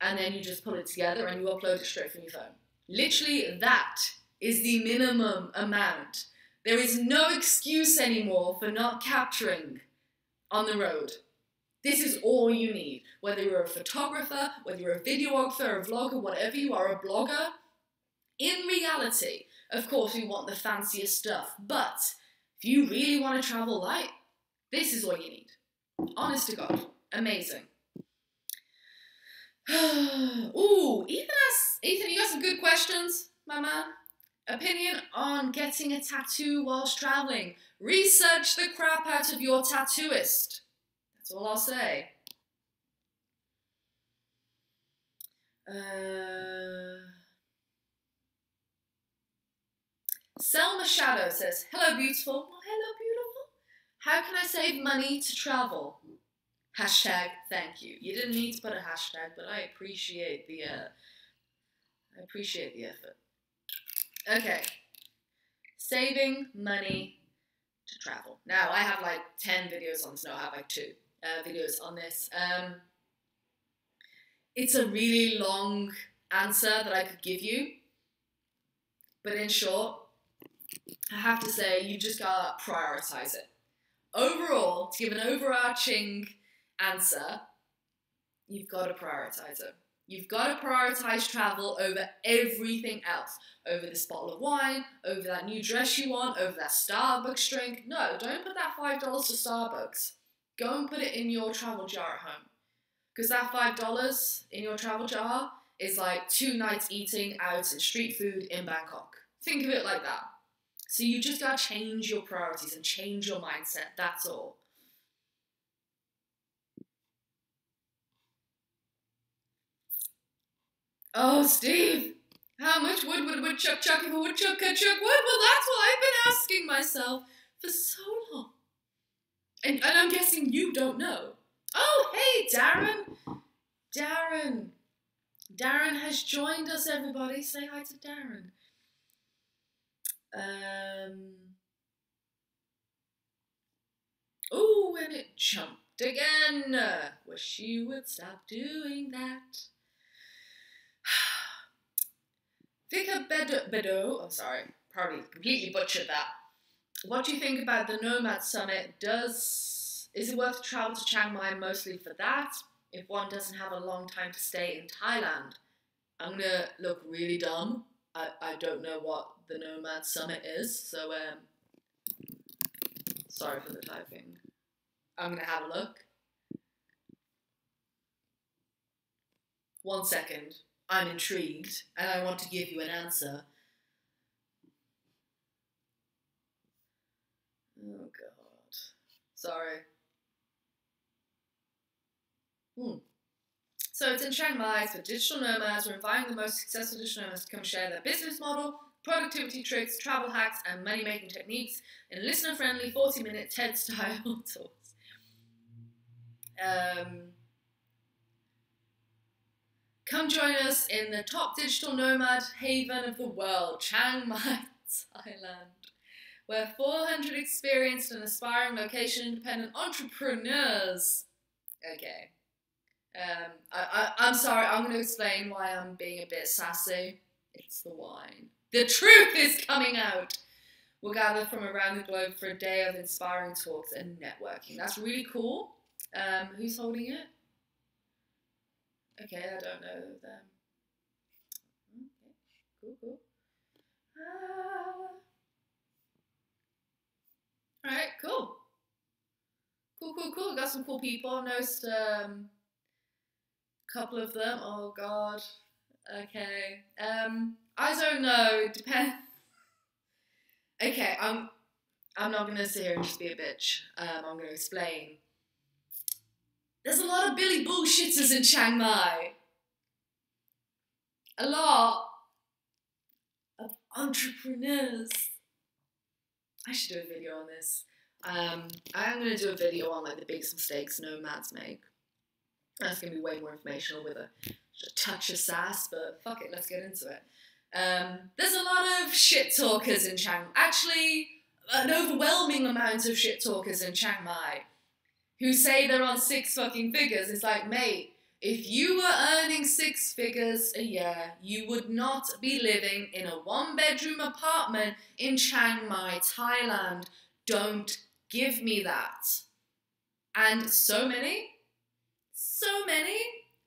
And then you just pull it together and you upload it straight from your phone. Literally, that is the minimum amount. There is no excuse anymore for not capturing on the road. This is all you need. Whether you're a photographer, whether you're a videographer, a vlogger, whatever you are, a blogger. In reality, of course, we want the fanciest stuff. But if you really want to travel light, this is all you need. Honest to God. Amazing. Ooh, Ethan, you got some good questions, my man. Opinion on getting a tattoo whilst traveling. Research the crap out of your tattooist. That's all I'll say. Selma Shadow says, hello, beautiful. Well, hello, beautiful. How can I save money to travel? Hashtag thank you. You didn't need to put a hashtag, but I appreciate the effort. Okay. Saving money to travel. Now, I have like 10 videos on this. No, I have like 2 videos on this. It's a really long answer that I could give you. But in short, I have to say, you just gotta prioritize it. Overall, to give an overarching answer, you've got to prioritize it. You've got to prioritize travel over everything else. Over this bottle of wine, over that new dress you want, over that Starbucks drink. No, don't put that $5 to Starbucks. Go and put it in your travel jar at home. Because that $5 in your travel jar is like 2 nights eating out in street food in Bangkok. Think of it like that. So you just got to change your priorities and change your mindset. That's all. Oh, Steve, how much wood would a woodchuck chuck if a woodchuck could chuck wood? Well, that's what I've been asking myself for so long. And I'm guessing you don't know. Oh, hey, Darren. Darren has joined us, everybody. Say hi to Darren. Oh, and it jumped again. Wish you would stop doing that. Vicar Bedo, I'm sorry, probably completely butchered that. What do you think about the Nomad Summit? Is it worth travel to Chiang Mai mostly for that? If one doesn't have a long time to stay in Thailand? I'm gonna look really dumb. I don't know what the Nomad Summit is, so sorry for the typing. I'm gonna have a look. 1 second. I'm intrigued, and I want to give you an answer. Oh, God. Sorry. So it's in Chiang Mai, it's for digital nomads. We're inviting the most successful digital nomads to come share their business model, productivity tricks, travel hacks, and money-making techniques in listener-friendly 40-minute TED-style talks. Come join us in the top digital nomad haven of the world, Chiang Mai, Thailand, where 400 experienced and aspiring location-independent entrepreneurs. Okay. I'm sorry, I'm going to explain why I'm being a bit sassy. It's the wine. The truth is coming out. will gather from around the globe for a day of inspiring talks and networking. That's really cool. Who's holding it? Okay, I don't know them. Okay, cool. Alright, cool. Cool. Got some cool people. I noticed a couple of them. Oh god. Okay. I don't know. It depends. Okay, I'm not gonna sit here and just be a bitch. I'm gonna explain. There's a lot of Billy bullshitters in Chiang Mai. A lot of entrepreneurs. I should do a video on this. I'm gonna do a video on like the biggest mistakes nomads make. That's gonna be way more informational with a touch of sass, but fuck it, let's get into it. There's a lot of shit talkers in Chiang Mai. Actually, an overwhelming amount of shit talkers in Chiang Mai who say they're on 6 fucking figures. It's like, mate, if you were earning 6 figures a year, you would not be living in a 1-bedroom apartment in Chiang Mai, Thailand. Don't give me that. And so many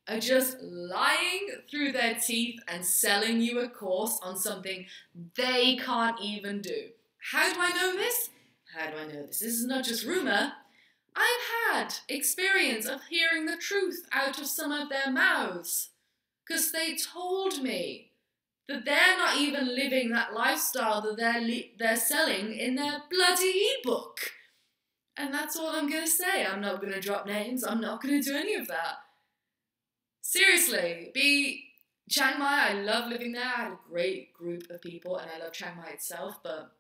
are just lying through their teeth and selling you a course on something they can't even do. How do I know this? This is not just rumour. I've had experience of hearing the truth out of some of their mouths, because they told me that they're not even living that lifestyle that they're selling in their bloody ebook. And that's all I'm going to say. I'm not going to drop names. I'm not going to do any of that. Seriously, Chiang Mai, I love living there. I had a great group of people and I love Chiang Mai itself, but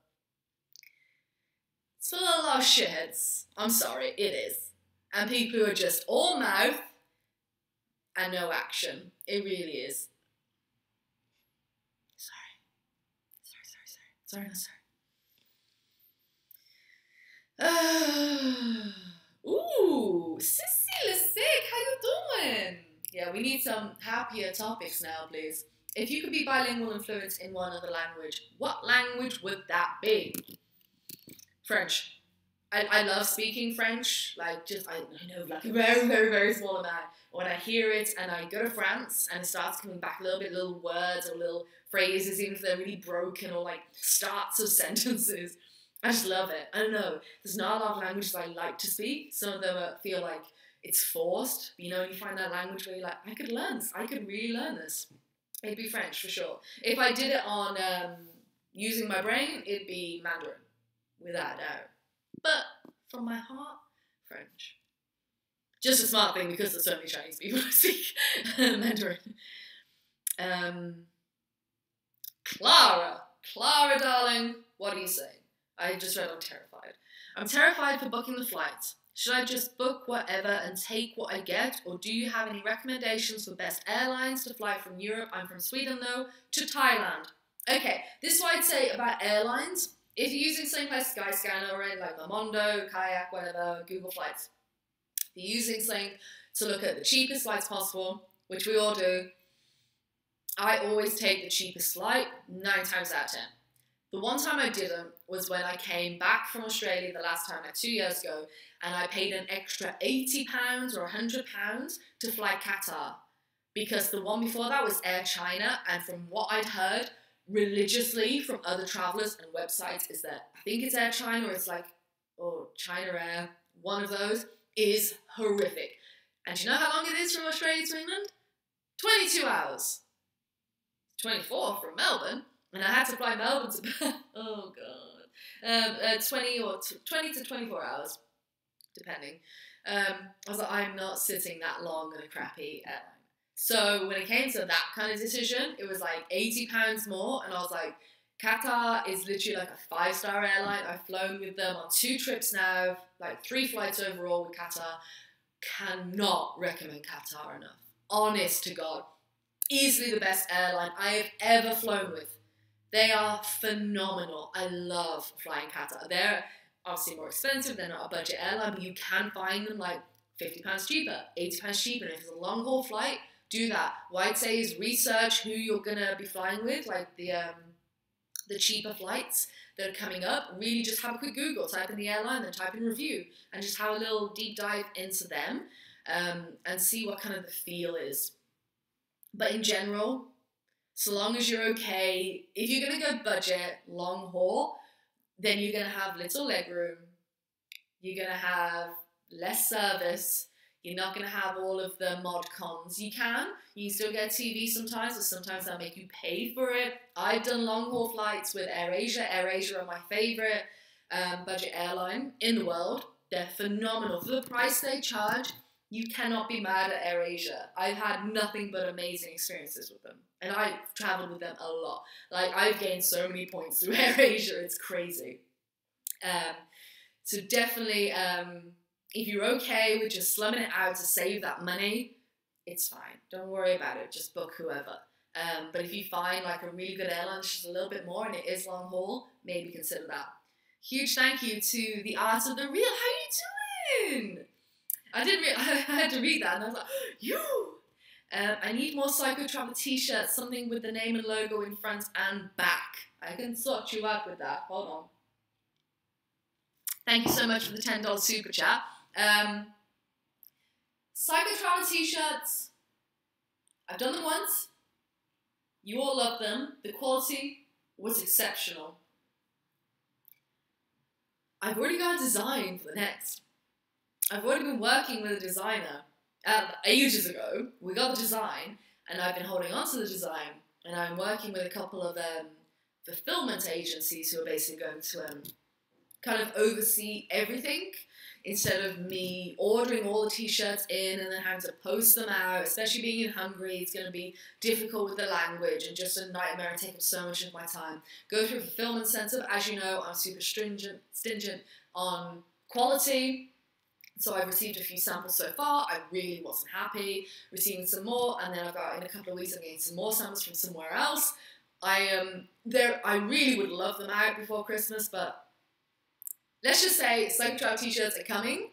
it's full of a lot of shitheads. I'm sorry, it is. And people who are just all mouth and no action. It really is. Sorry. Ooh, Sissy Lasick, how you doing? Yeah, we need some happier topics now, please. If you could be bilingual and fluent in one other language, what language would that be? French. I love speaking French, like just, I know like a very small amount. When I hear it and I go to France and it starts coming back a little bit, little words or little phrases, even if they're really broken or like starts of sentences, I just love it. I don't know, there's not a lot of languages I like to speak. Some of them feel like it's forced, you know, you find that language where you're like, I could really learn this. It'd be French for sure. If I did it on using my brain, it'd be Mandarin, without a doubt. But from my heart, French. Just a smart thing because there's so many Chinese people who speak Mandarin. Clara, darling, what do you say? I just read I'm terrified. I'm terrified for booking the flights. Should I just book whatever and take what I get, or do you have any recommendations for best airlines to fly from Europe? I'm from Sweden though, to Thailand. Okay, this is what I'd say about airlines. If you're using something like Skyscanner or anything like Momondo, Kayak, whatever, Google Flights, if you're using something to look at the cheapest flights possible, which we all do, I always take the cheapest flight 9 times out of 10. The one time I didn't was when I came back from Australia the last time, like 2 years ago, and I paid an extra £80 or £100 to fly Qatar, because the one before that was Air China, and from what I'd heard religiously from other travellers and websites is that I think it's Air China or it's like, or China Air, one of those, is horrific. And do you know how long it is from Australia to England? 22 hours. 24 from Melbourne, and I had to fly Melbourne to, oh god, 20 to 24 hours, depending. I was like, I'm not sitting that long on a crappy airline. So when it came to that kind of decision, it was like £80 more, and I was like, Qatar is literally like a 5-star airline. I've flown with them on 2 trips now, like 3 flights overall with Qatar. Cannot recommend Qatar enough. Honest to God. Easily the best airline I have ever flown with. They are phenomenal. I love flying Qatar. They're obviously more expensive. They're not a budget airline, but you can find them like £50 cheaper, £80 cheaper. And if it's a long haul flight, do that. What I'd say is research who you're gonna be flying with, like the the cheaper flights that are coming up, really just have a quick Google, type in the airline, then type in review, and just have a little deep dive into them, and see what kind of the feel is. But in general, so long as you're okay, if you're going to go budget, long haul, then you're going to have little legroom, you're going to have less service, you're not going to have all of the mod cons. You can still get TV sometimes, but sometimes they'll make you pay for it. I've done long haul flights with AirAsia. AirAsia are my favourite budget airline in the world. They're phenomenal. For the price they charge, you cannot be mad at AirAsia. I've had nothing but amazing experiences with them. And I've travelled with them a lot. Like, I've gained so many points through AirAsia, it's crazy. So definitely, if you're okay with just slumming it out to save that money, it's fine. Don't worry about it. Just book whoever. But if you find like a really good airline that's just a little bit more and it is long haul, maybe consider that. Huge thank you to The Art of the Real. How you doing? I had to read that and I was like, you! I need more Psycho Travel t-shirts, something with the name and logo in front and back. I can sort you out with that. Hold on. Thank you so much for the $10 super chat. Psycho Travel t-shirts, I've done them once. You all love them. The quality was exceptional. I've already got a design for the next. I've already been working with a designer ages ago. We got the design, and I've been holding on to the design, and I'm working with a couple of fulfillment agencies who are basically going to kind of oversee everything instead of me ordering all the t-shirts in and then having to post them out. Especially being in Hungary, it's going to be difficult with the language and just a nightmare and take up so much of my time. Go through a fulfillment center, but as you know, I'm super stringent on quality. So I've received a few samples so far. I really wasn't happy. Receiving some more, and then I've got, in a couple of weeks, I'm getting some more samples from somewhere else. I really would love them out before Christmas, but let's just say Psycho Travel t-shirts are coming.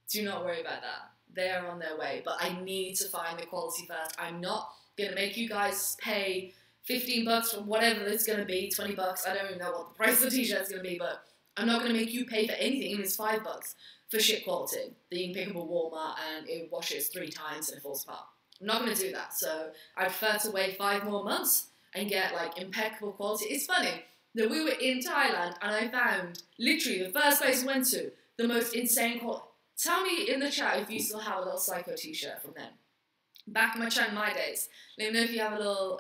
Do not worry about that. They are on their way, but I need to find the quality first. I'm not going to make you guys pay $15 for whatever it's going to be, $20. I don't even know what the price of the t-shirt is going to be, but I'm not going to make you pay for anything, even if it's $5 for shit quality that you can pick up at Walmart and it washes 3 times and it falls apart. I'm not going to do that, so I prefer to wait 5 more months and get like impeccable quality. It's funny that we were in Thailand and I found literally the first place we went to the most insane quality. Tell me in the chat if you still have a little Psycho t-shirt from them. Back in my Chiang Mai days, let me know if you have a little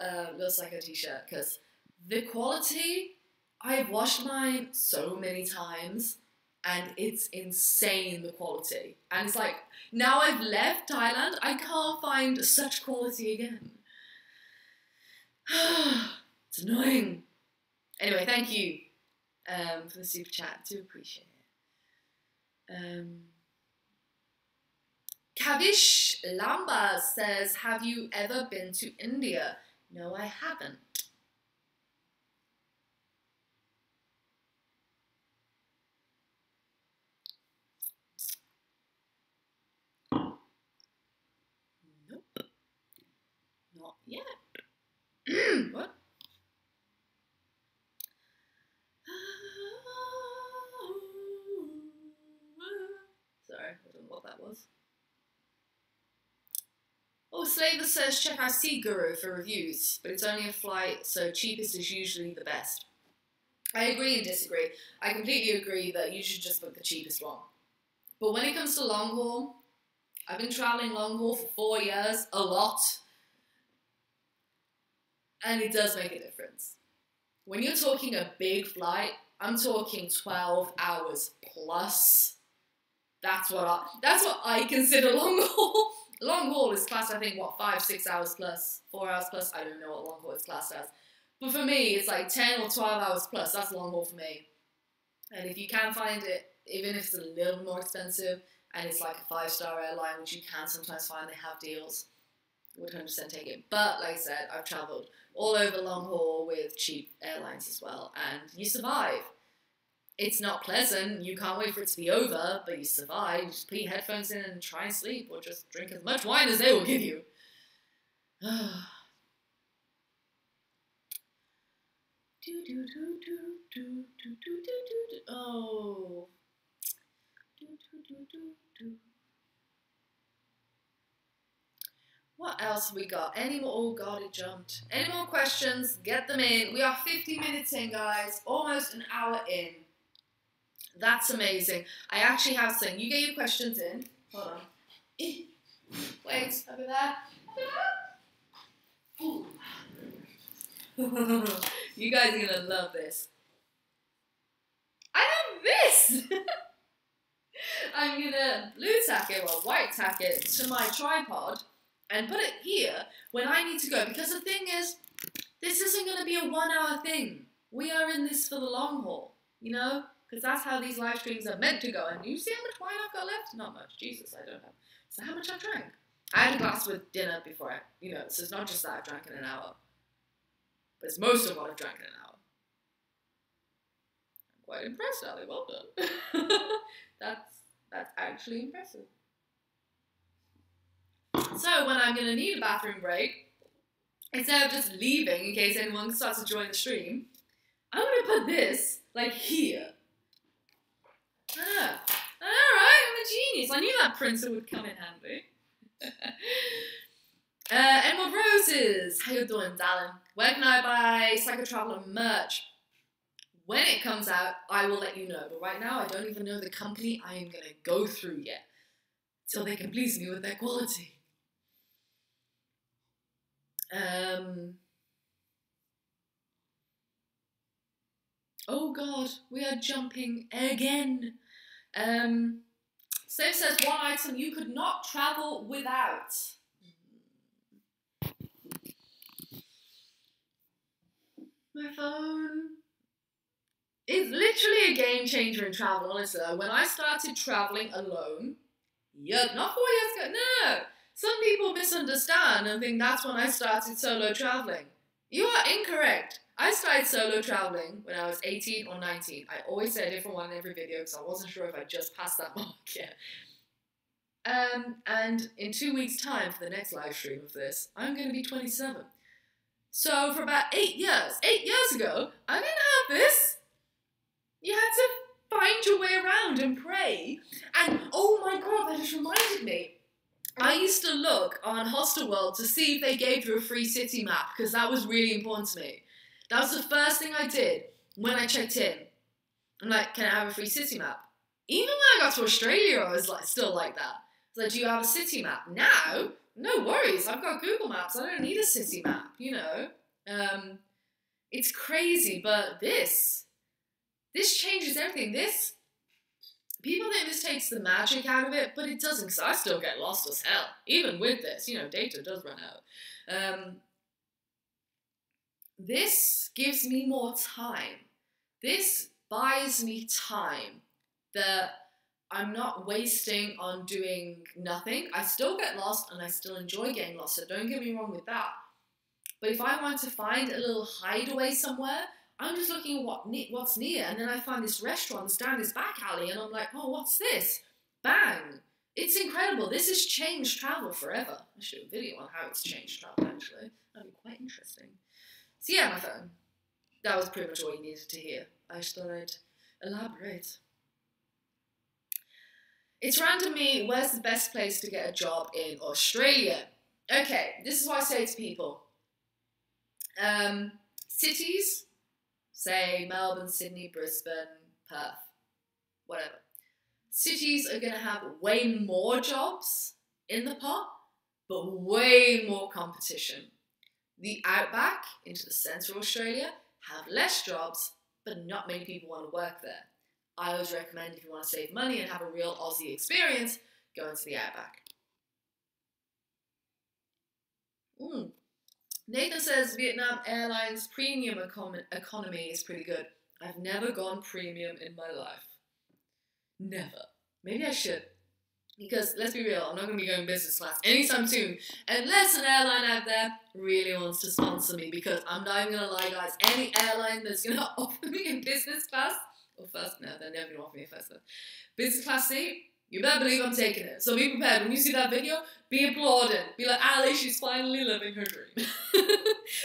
Psycho t-shirt, because the quality, I've washed mine so many times and it's insane, the quality. And it's like, now I've left Thailand, I can't find such quality again. It's annoying. Anyway, thank you for the super chat. Do appreciate it. Kavish Lamba says, have you ever been to India? No, I haven't. Nope. Not yet. What? Sorry, I don't know what that was. Oh, Slaver says check out Sea Guru for reviews, but it's only a flight, so cheapest is usually the best. I agree and disagree. I completely agree that you should just book the cheapest one. But when it comes to long haul, I've been traveling long haul for 4 years, a lot, and it does make a difference. When you're talking a big flight, I'm talking 12 hours plus. That's what I consider long haul. Long haul is classed, I think, what, 5-6 hours plus, 4 hours plus. I don't know what long haul is classed as. But for me, it's like 10 or 12 hours plus. That's long haul for me. And if you can find it, even if it's a little more expensive, and it's like a 5-star airline, which you can sometimes find, they have deals, I would 100% take it. But like I said, I've travelled all over long haul with cheap airlines as well, and you survive. It's not pleasant, you can't wait for it to be over, but you survive. You just put your headphones in and try and sleep, or just drink as much wine as they will give you. Oh. What else have we got? Any more? Oh god, it jumped. Any more questions? Get them in. We are 50 minutes in, guys. Almost an hour in. That's amazing. I actually have something. You get your questions in. Hold on. Wait, over there. Ooh. You guys are gonna love this. I have this! I'm gonna blue tack it, or white tack it to my tripod and put it here when I need to go. Because the thing is, this isn't gonna be a 1 hour thing. We are in this for the long haul, you know? Because that's how these live streams are meant to go. And you see how much wine I've got left? Not much. Jesus, I don't have. So how much I've drank? I had a glass with dinner before I, you know, so it's not just that I've drank in an hour. But it's most of what I've drank in an hour. I'm quite impressed, Ali. Well done. That's actually impressive. So when I'm going to need a bathroom break, instead of just leaving in case anyone starts to join the stream, I'm going to put this, like, here. Ah, alright, I'm a genius. I knew that printer would come in handy. Emerald Roses, how you doing, darling? Where can I buy Psycho Traveler merch? When it comes out, I will let you know. But right now, I don't even know the company I am going to go through yet. So they can please me with their quality. Oh god, we are jumping again. Steve says one item you could not travel without. My phone. It's literally a game changer in travel, honestly. When I started traveling alone, not 4 years ago, no. Some people misunderstand and think that's when I started solo traveling. You are incorrect. I started solo traveling when I was 18 or 19. I always say a different one in every video because I wasn't sure if I just passed that mark yet. And in 2 weeks' time for the next live stream of this, I'm going to be 27. So for about 8 years ago, I didn't have this. You had to find your way around and pray. And oh my god, that just reminded me. I used to look on Hostelworld to see if they gave you a free city map because that was really important to me. That was the first thing I did when I checked in. I'm like, can I have a free city map? Even when I got to Australia, I was like, still like that. It's like, do you have a city map? Now, no worries. I've got Google Maps. I don't need a city map, you know. It's crazy, but this changes everything. People think this takes the magic out of it, but it doesn't, because I still get lost as hell. Even with this, you know, data does run out. This gives me more time. This buys me time that I'm not wasting on doing nothing. I still get lost and I still enjoy getting lost, so don't get me wrong with that. But if I want to find a little hideaway somewhere, I'm just looking at what's near, and then I find this restaurant that's down this back alley, and I'm like, oh, what's this? Bang! It's incredible. This has changed travel forever. I should do a video on how it's changed travel, actually. That'd be quite interesting. So yeah, my phone. That was pretty much all you needed to hear. I just thought I'd elaborate. It's random me, where's the best place to get a job in Australia? Okay, this is what I say to people. Cities, say Melbourne, Sydney, Brisbane, Perth, whatever. Cities are going to have way more jobs in the pot, but way more competition. The outback, into the centre of Australia, have less jobs, but not many people want to work there. I always recommend if you want to save money and have a real Aussie experience, go into the outback. Nathan says Vietnam Airlines premium economy is pretty good. I've never gone premium in my life. Never. Maybe I should. Because, let's be real, I'm not going to be going business class anytime soon. Unless an airline out there really wants to sponsor me. Because I'm not even going to lie, guys. Any airline that's going to offer me a business class, or first, no, they're never going to offer me a first class. Business class seat, you better believe I'm taking it. So be prepared. When you see that video, be applauding. Be like, Ali, she's finally living her dream.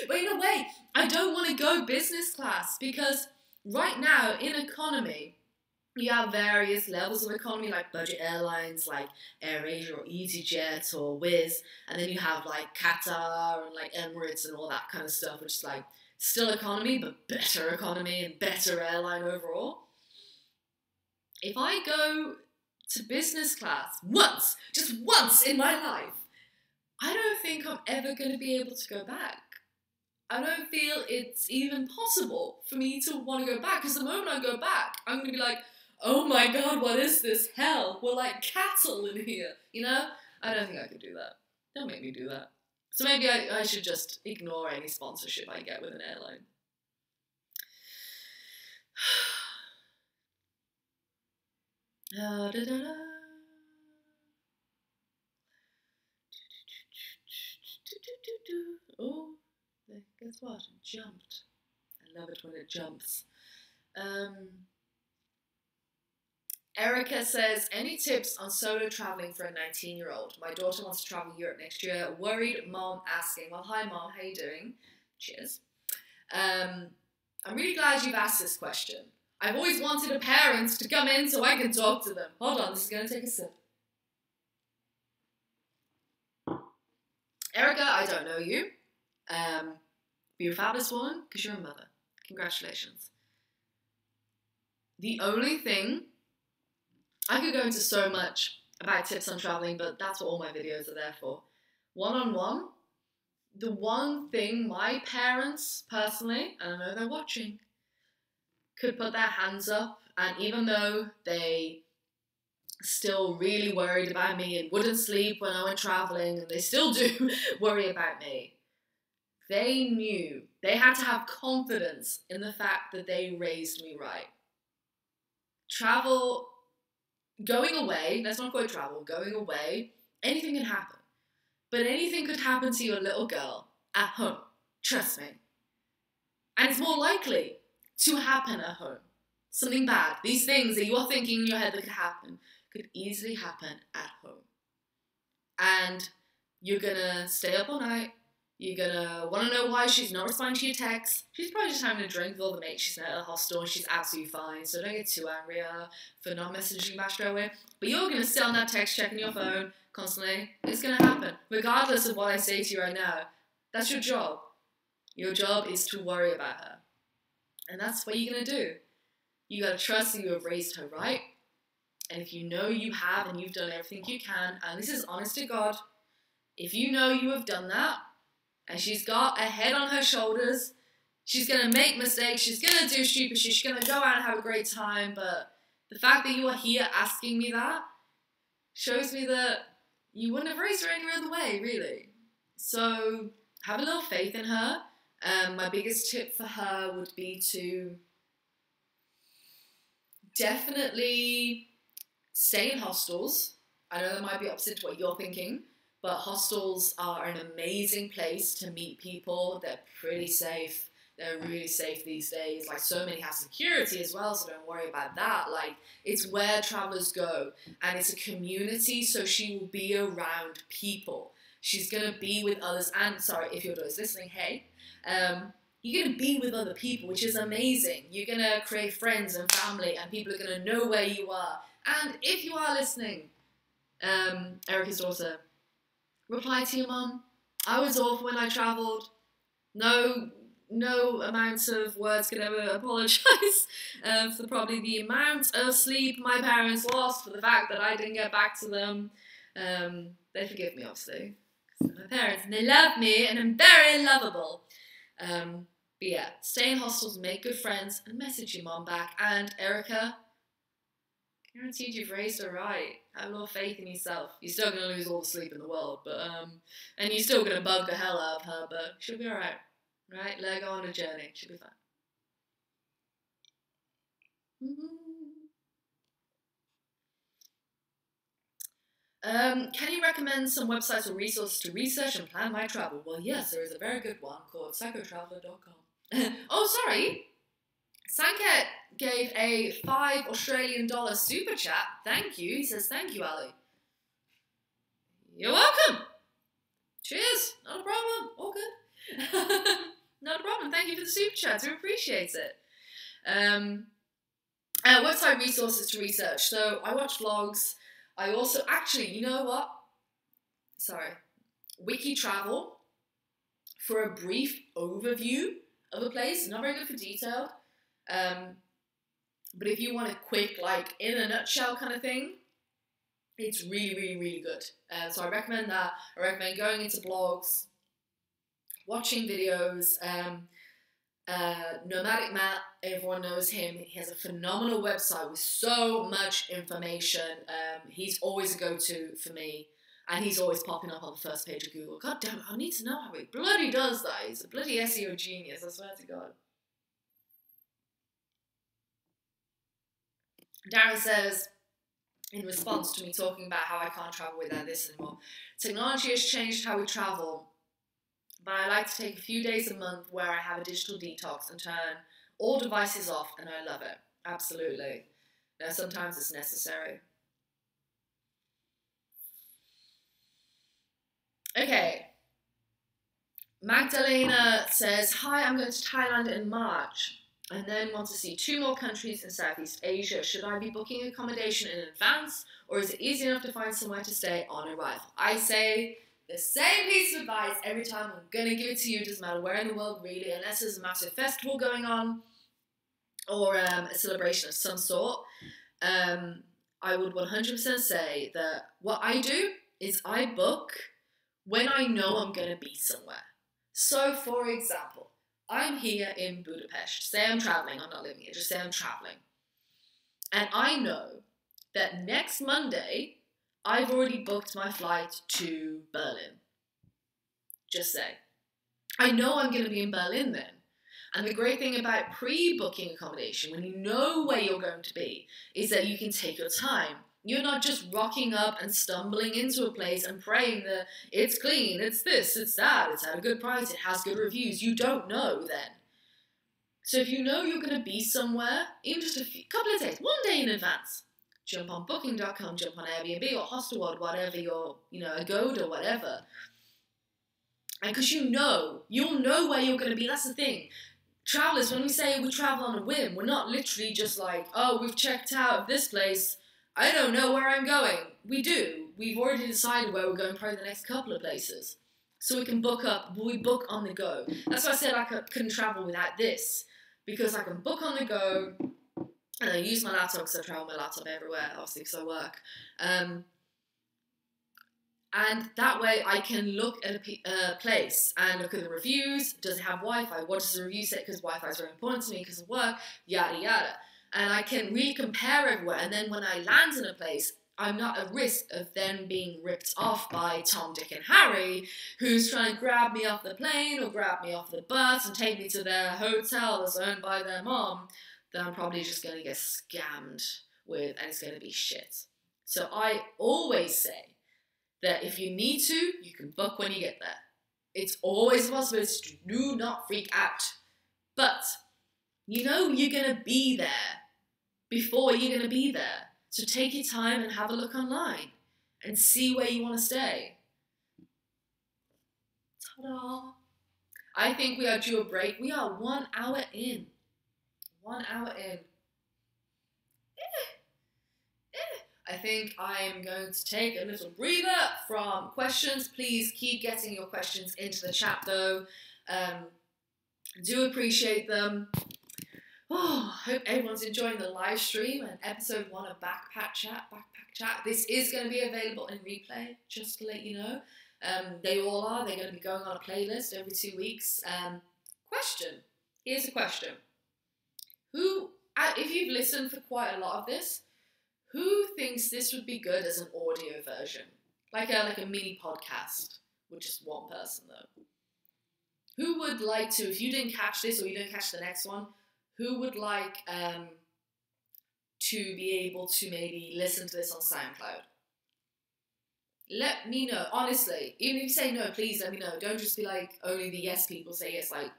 But in a way, I don't want to go business class because right now in economy, you have various levels of economy, like budget airlines, like AirAsia or EasyJet or Wizz, and then you have like Qatar and like Emirates and all that kind of stuff, which is like still economy, but better economy and better airline overall. If I go to business class once, just once in my life, I don't think I'm ever going to be able to go back. I don't feel it's even possible for me to want to go back, because the moment I go back, I'm going to be like, oh my god, what is this hell? We're like cattle in here, you know? I don't think I could do that. Don't make me do that. So maybe I should just ignore any sponsorship I get with an airline. Oh, guess what? It jumped. I love it when it jumps. Erica says, any tips on solo traveling for a 19-year-old? My daughter wants to travel Europe next year. Worried mom asking. Well, hi mom, how you doing? Cheers. I'm really glad you've asked this question. I've always wanted a parent to come in so I can talk to them. Hold on, this is going to take a sip. Erica, I don't know you. But you're a fabulous woman because you're a mother. Congratulations. The only thing, I could go into so much about tips on traveling, but that's what all my videos are there for. One-on-one, the one thing my parents, personally, and I know they're watching, could put their hands up, and even though they still really worried about me and wouldn't sleep when I went traveling, and they still do worry about me, they knew, they had to have confidence in the fact that they raised me right. Travel, going away, let's not go travel, going away, anything can happen. But anything could happen to your little girl at home, trust me. And it's more likely to happen at home. Something bad, these things that you're thinking in your head that could happen, could easily happen at home. And you're gonna stay up all night, you're gonna wanna know why she's not responding to your texts. She's probably just having a drink with all the mates she's met at the hostel and she's absolutely fine, so don't get too angry at her for not messaging back straight away. But you're gonna sit on that text, checking your phone constantly. It's gonna happen, regardless of what I say to you right now. That's your job. Your job is to worry about her. And that's what you're gonna do. You gotta trust that you have raised her right. And if you know you have and you've done everything you can, and this is honest to God, if you know you have done that, and she's got a head on her shoulders, she's going to make mistakes, she's going to do stupid shit, she's going to go out and have a great time, but the fact that you are here asking me that shows me that you wouldn't have raised her any other way, really. So have a little faith in her. My biggest tip for her would be to definitely stay in hostels. I know that might be opposite to what you're thinking, but hostels are an amazing place to meet people. They're pretty safe. They're really safe these days. Like, so many have security as well, so don't worry about that. Like, it's where travelers go, and it's a community, so she will be around people. She's gonna be with others, and sorry, if your daughter's listening, hey, you're gonna be with other people, which is amazing. You're gonna create friends and family, and people are gonna know where you are. And if you are listening, Erica's daughter, reply to your mum. I was awful when I travelled. No amount of words could ever apologise for probably the amount of sleep my parents lost, for the fact that I didn't get back to them. They forgive me, obviously, because they're my parents and they love me and I'm very lovable. But yeah, stay in hostels, make good friends, and message your mum back. And Erica, guaranteed you've raised her right. Have a little faith in yourself. You're still going to lose all the sleep in the world, but and you're still going to bug the hell out of her, but she'll be alright. Right? Let her go on a journey. She'll be fine. Can you recommend some websites or resources to research and plan my travel? Well, yes, there is a very good one called psychotraveler.com. Oh, sorry. Sanket gave a $5 Australian super chat. Thank you. He says, thank you, Ali. You're welcome. Cheers. Not a problem. All good. Not a problem. Thank you for the super chat. I appreciate it. Website resources to research. So I watch vlogs. I also, actually, you know what? Sorry. Wiki travel for a brief overview of a place. Not very good for detailed. But if you want a quick, like, in a nutshell kind of thing, it's really, really, really good. So I recommend that. I recommend going into blogs, watching videos. Nomadic Matt, everyone knows him. He has a phenomenal website with so much information. He's always a go-to for me. And he's always popping up on the first page of Google. God damn it, I need to know how he bloody does that. He's a bloody SEO genius, I swear to God. Darren says, in response to me talking about how I can't travel without this anymore, technology has changed how we travel, but I like to take a few days a month where I have a digital detox and turn all devices off, and I love it. Absolutely. Now, sometimes it's necessary. Okay. Magdalena says, hi, I'm going to Thailand in March and then want to see 2 more countries in Southeast Asia. Should I be booking accommodation in advance, or is it easy enough to find somewhere to stay on arrival? I say the same piece of advice every time. I'm going to give it to you. It doesn't matter where in the world, really, unless there's a massive festival going on or a celebration of some sort. I would 100% say that what I do is I book when I know I'm going to be somewhere. So, for example, I'm here in Budapest. Say I'm traveling. I'm not living here. Just say I'm traveling. And I know that next Monday, I've already booked my flight to Berlin. Just say. I know I'm going to be in Berlin then. And the great thing about pre-booking accommodation, when you know where you're going to be, is that you can take your time. You're not just rocking up and stumbling into a place and praying that it's clean, it's this, it's that, it's at a good price, it has good reviews. You don't know then. So if you know you're going to be somewhere, even just a couple of days, 1 day in advance, jump on booking.com, jump on Airbnb or Hostelworld, whatever your, Agoda, whatever. And because you'll know where you're going to be. That's the thing. Travelers, when we say we travel on a whim, we're not literally just like, oh, we've checked out of this place, I don't know where I'm going. We do. We've already decided where we're going, probably the next couple of places. So we can book on the go. That's why I said I couldn't travel without this. Because I can book on the go, and I use my laptop because I travel my laptop everywhere, obviously, because I work. And that way I can look at a place and look at the reviews. Does it have Wi-Fi? What does the review say? Because Wi-Fi is very important to me because of work, yada, yada. And I can really compare everywhere. And then when I land in a place, I'm not at risk of then being ripped off by Tom, Dick, and Harry, who's trying to grab me off the plane or grab me off the bus and take me to their hotel that's owned by their mom. Then I'm probably just going to get scammed with, and it's going to be shit. So I always say that if you need to, you can book when you get there. It's always a possibility. Do not freak out. But you know you're going to be there before you're going to be there. So take your time and have a look online and see where you want to stay. Ta-da! I think we are due a break. We are 1 hour in. 1 hour in. I think I'm going to take a little breather from questions. Please keep getting your questions into the chat though. Do appreciate them. Oh, hope everyone's enjoying the live stream and episode 1 of Backpack Chat. This is going to be available in replay, just to let you know. They all are. They're going to be going on a playlist every 2 weeks. Question. Here's a question. If you've listened for quite a lot of this, who thinks this would be good as an audio version? Like a mini podcast with just one person though. Who would like to, if you didn't catch this or you didn't catch the next one, who would like to be able to maybe listen to this on SoundCloud? Let me know, honestly. Even if you say no, please let me know. Don't just be like, only the yes people say yes. Like,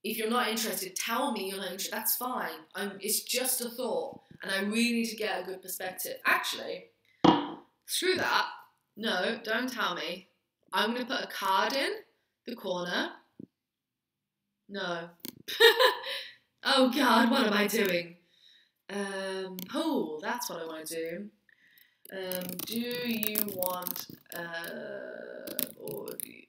if you're not interested, tell me you're not interested. That's fine. It's just a thought. And I really need to get a good perspective. Actually, screw that. No, don't tell me. I'm going to put a card in the corner. No. Oh God, what am I doing? Poll, that's what I want to do. Do you want or do you,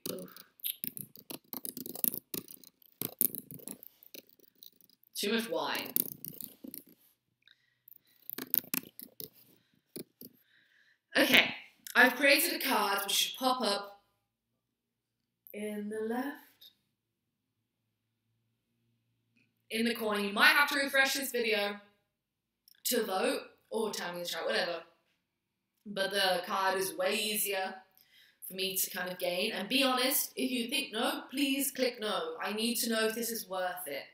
too much wine? Okay, I've created a card which should pop up in the left, in the corner. You might have to refresh this video to vote or tell me in the chat, whatever. But the card is way easier for me to kind of gain. And be honest, if you think no, please click no. I need to know if this is worth it.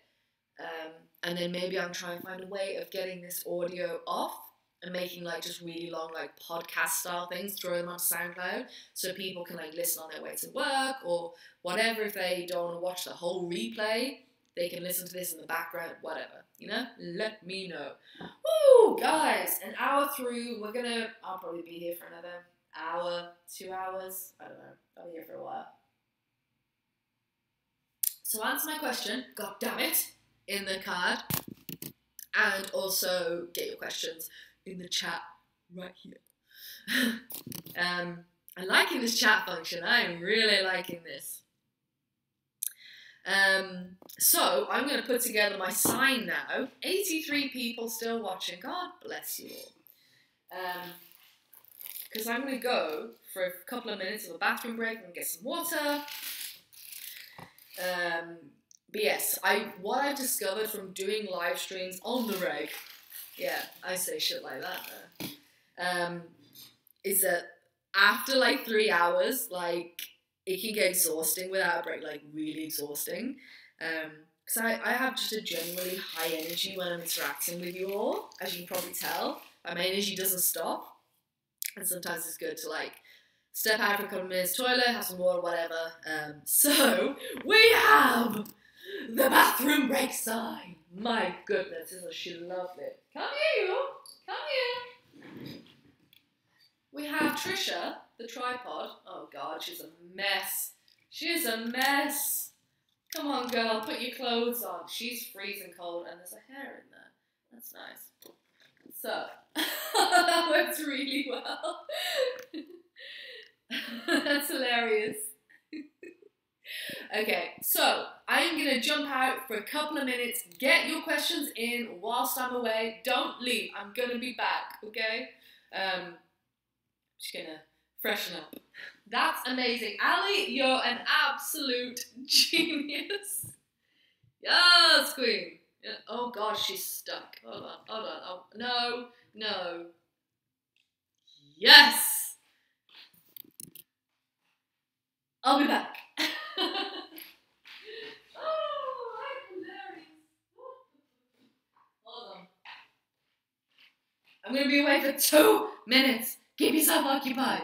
And then maybe I'm trying to find a way of getting this audio off and making like just really long like podcast style things, throw them on SoundCloud so people can like listen on their way to work or whatever. If they don't want to watch the whole replay, they can listen to this in the background, whatever, you know? Let me know. Woo, guys, an hour through. I'll probably be here for another hour, 2 hours. I don't know. I'll be here for a while. So answer my question, god damn it, in the card. And also get your questions in the chat right here. I'm liking this chat function. I'm really liking this. So I'm going to put together my sign now. 83 people still watching. God bless you all. Because I'm going to go for a couple of minutes of a bathroom break and get some water. But yes, what I've discovered from doing live streams on the reg, yeah, I say shit like that, is that after like 3 hours, like, it can get exhausting without a break, like really exhausting. Because I have just a generally high energy when I'm interacting with you all, as you can probably tell. My energy doesn't stop. And sometimes it's good to like step out for a couple of minutes, toilet, have some water, whatever. So we have the bathroom break sign. My goodness, isn't she lovely? Come here, you. Come here. We have Trisha, the tripod. Oh God, she's a mess. She's a mess. Come on, girl, put your clothes on. She's freezing cold, and there's a hair in there. That's nice. So, that works really well. That's hilarious. Okay, so I'm going to jump out for a couple of minutes. Get your questions in whilst I'm away. Don't leave. I'm going to be back, okay? Just going to freshen up. That's amazing. Ali, you're an absolute genius. Yes, queen. Yeah. Oh, God, she's stuck. Hold on. Oh, no. Yes! I'll be back. Oh, I'm hilarious. Hold on. I'm going to be away for 2 minutes. Keep yourself occupied.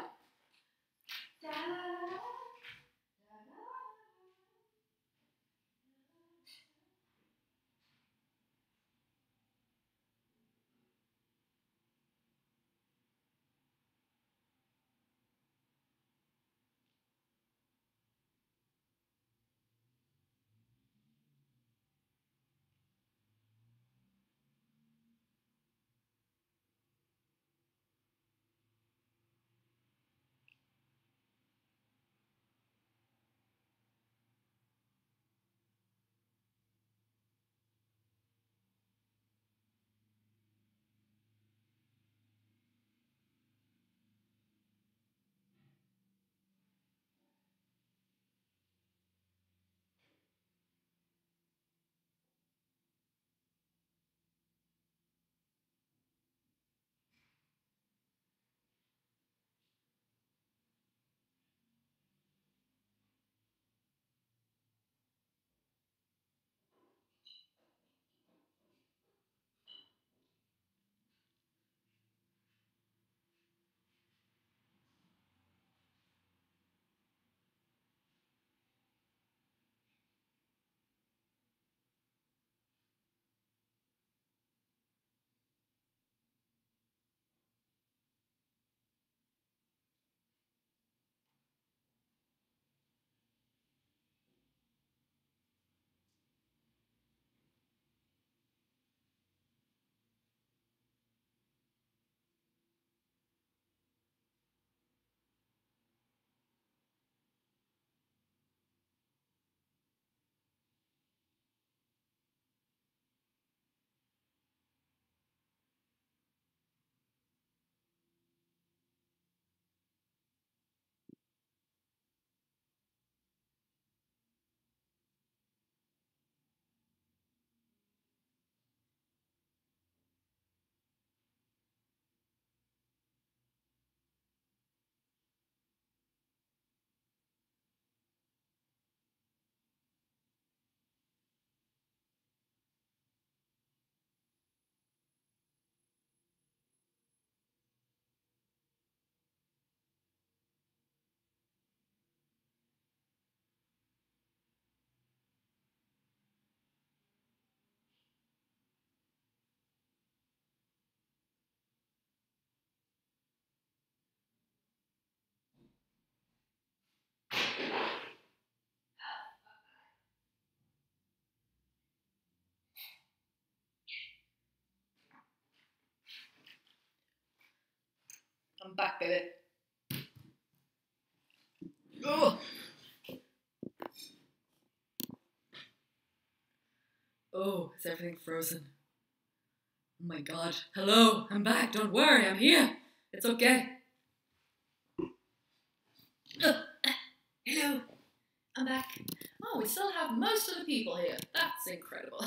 I'm back, baby. Oh. Oh, is everything frozen? Oh my god. Hello, I'm back. Don't worry, I'm here. It's okay. Hello, I'm back. Oh, we still have most of the people here. That's incredible.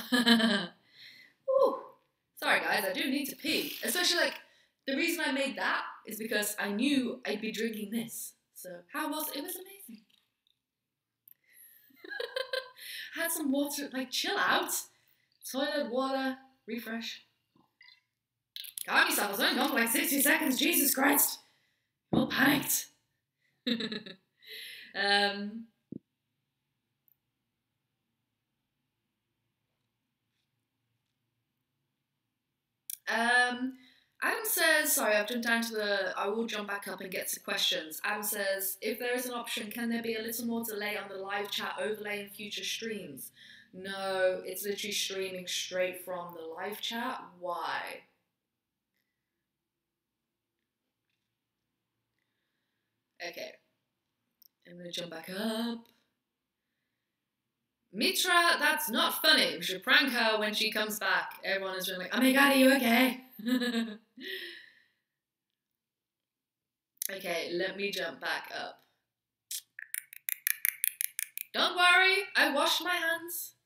Ooh. Sorry guys, I do need to pee. Especially like, the reason I made that is because I knew I'd be drinking this. So, how was it? It was amazing. Had some water, like chill out. Toilet, water, refresh. Calm yourself, I was only gone for like 60 seconds, Jesus Christ. I'm all panicked. Adam says, sorry, I've jumped down to I will jump back up and get to questions. Adam says, if there is an option, can there be a little more delay on the live chat overlay in future streams? No, it's literally streaming straight from the live chat. Why? Okay. I'm gonna jump back up. Mitra, that's not funny. We should prank her when she comes back. Everyone is like, oh my god, are you okay? Okay, let me jump back up. Don't worry, I washed my hands.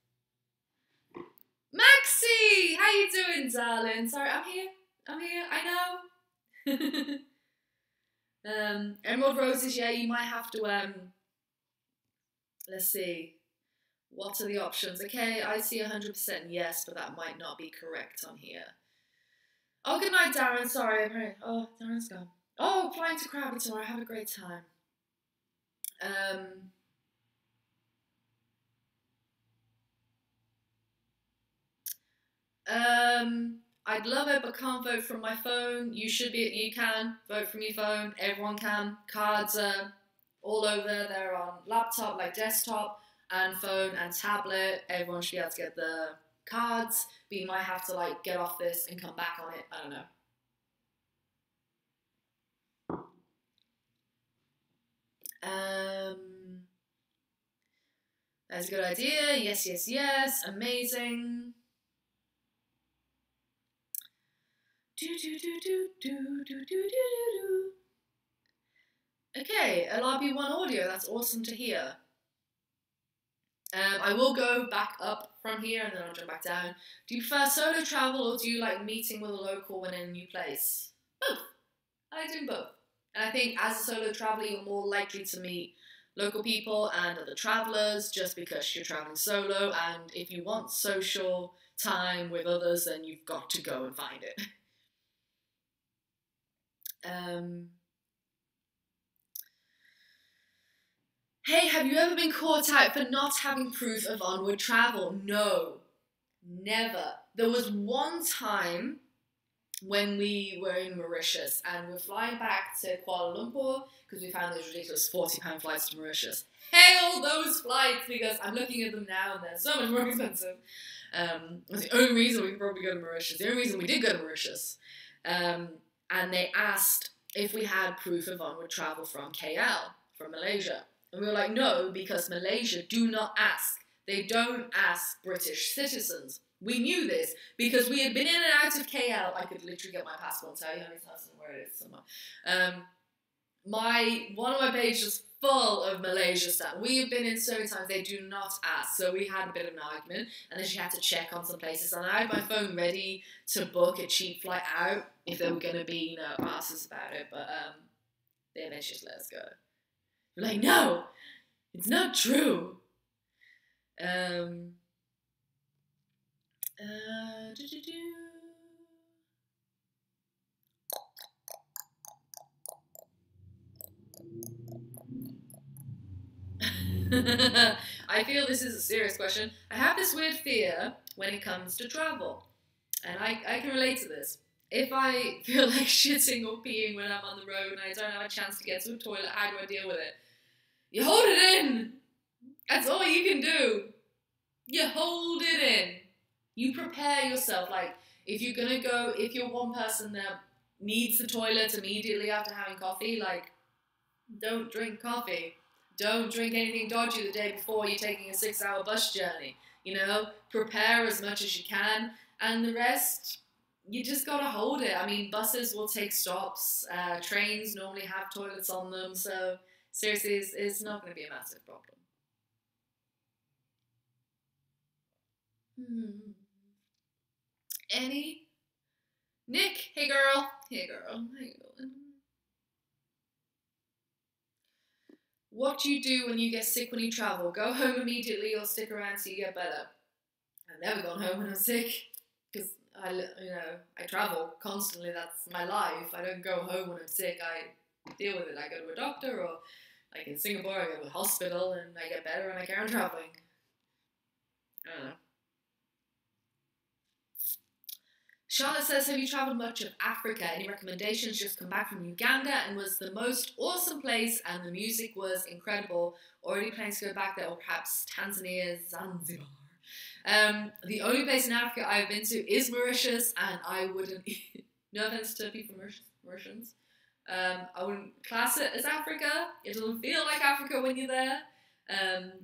Maxie, how you doing, darling? Sorry, I'm here, I know. Emerald Roses, yeah, you might have to, let's see. What are the options? Okay, I see 100% yes, but that might not be correct on here. Oh, good night, Darren. Sorry. Oh, Darren's gone. Oh, flying to Krabi tomorrow. Have a great time. I'd love it, but can't vote from my phone. You can vote from your phone. Everyone can. Cards are all over. They're on laptop, like desktop, and phone and tablet. Everyone should be able to get the cards, but you might have to like get off this and come back on it. I don't know. That's a good idea. Yes, yes, yes. Amazing. Okay, LRB1 audio. That's awesome to hear. I will go back up from here and then I'll jump back down. Do you prefer solo travel or do you like meeting with a local when in a new place? Both. I like doing both. And I think as a solo traveler, you're more likely to meet local people and other travelers just because you're traveling solo. And if you want social time with others, then you've got to go and find it. Hey, have you ever been caught out for not having proof of onward travel? No, never. There was one time when we were in Mauritius and we're flying back to Kuala Lumpur because we found those ridiculous £40 flights to Mauritius. Hail those flights, because I'm looking at them now and they're so much more expensive. That's the only reason we could probably go to Mauritius. The only reason we did go to Mauritius. And they asked if we had proof of onward travel from KL, from Malaysia. And we were like, no, because Malaysia do not ask. They don't ask British citizens. We knew this because we had been in and out of KL. I could literally get my passport and tell you how many times and where it is somewhere. One of my pages is full of Malaysia stuff. We have been in so many times, they do not ask. So we had a bit of an argument, and then she had to check on some places. And I had my phone ready to book a cheap flight out if they were going to be, asses about it. But they eventually just let us go. We're like, no, it's not true. I feel this is a serious question. I have this weird fear when it comes to travel. And I can relate to this. If I feel like shitting or peeing when I'm on the road and I don't have a chance to get to a toilet, how do I deal with it? You hold it in. That's all you can do. You hold it in. You prepare yourself. Like, if you're going to go, if you're one person there needs the toilet immediately after having coffee, like, don't drink coffee. Don't drink anything dodgy the day before you're taking a 6-hour bus journey. You know, prepare as much as you can, and the rest, you just gotta hold it. I mean, buses will take stops. Trains normally have toilets on them, so seriously, it's not going to be a massive problem. Any? Nick, hey girl. Hey girl, how you doing? What do you do when you get sick when you travel? Go home immediately or stick around till you get better? I've never gone home when I'm sick because I travel constantly. That's my life. I don't go home when I'm sick. I deal with it. I go to a doctor, or like in Singapore, I go to a hospital and I get better and I carry on traveling. I don't know. Charlotte says, have you travelled much of Africa? Any recommendations? Just come back from Uganda and was the most awesome place and the music was incredible. Already planning to go back there, or perhaps Tanzania, Zanzibar. The only place in Africa I've been to is Mauritius, and I wouldn't, no offense to people from Mauritians, I wouldn't class it as Africa. It doesn't feel like Africa when you're there.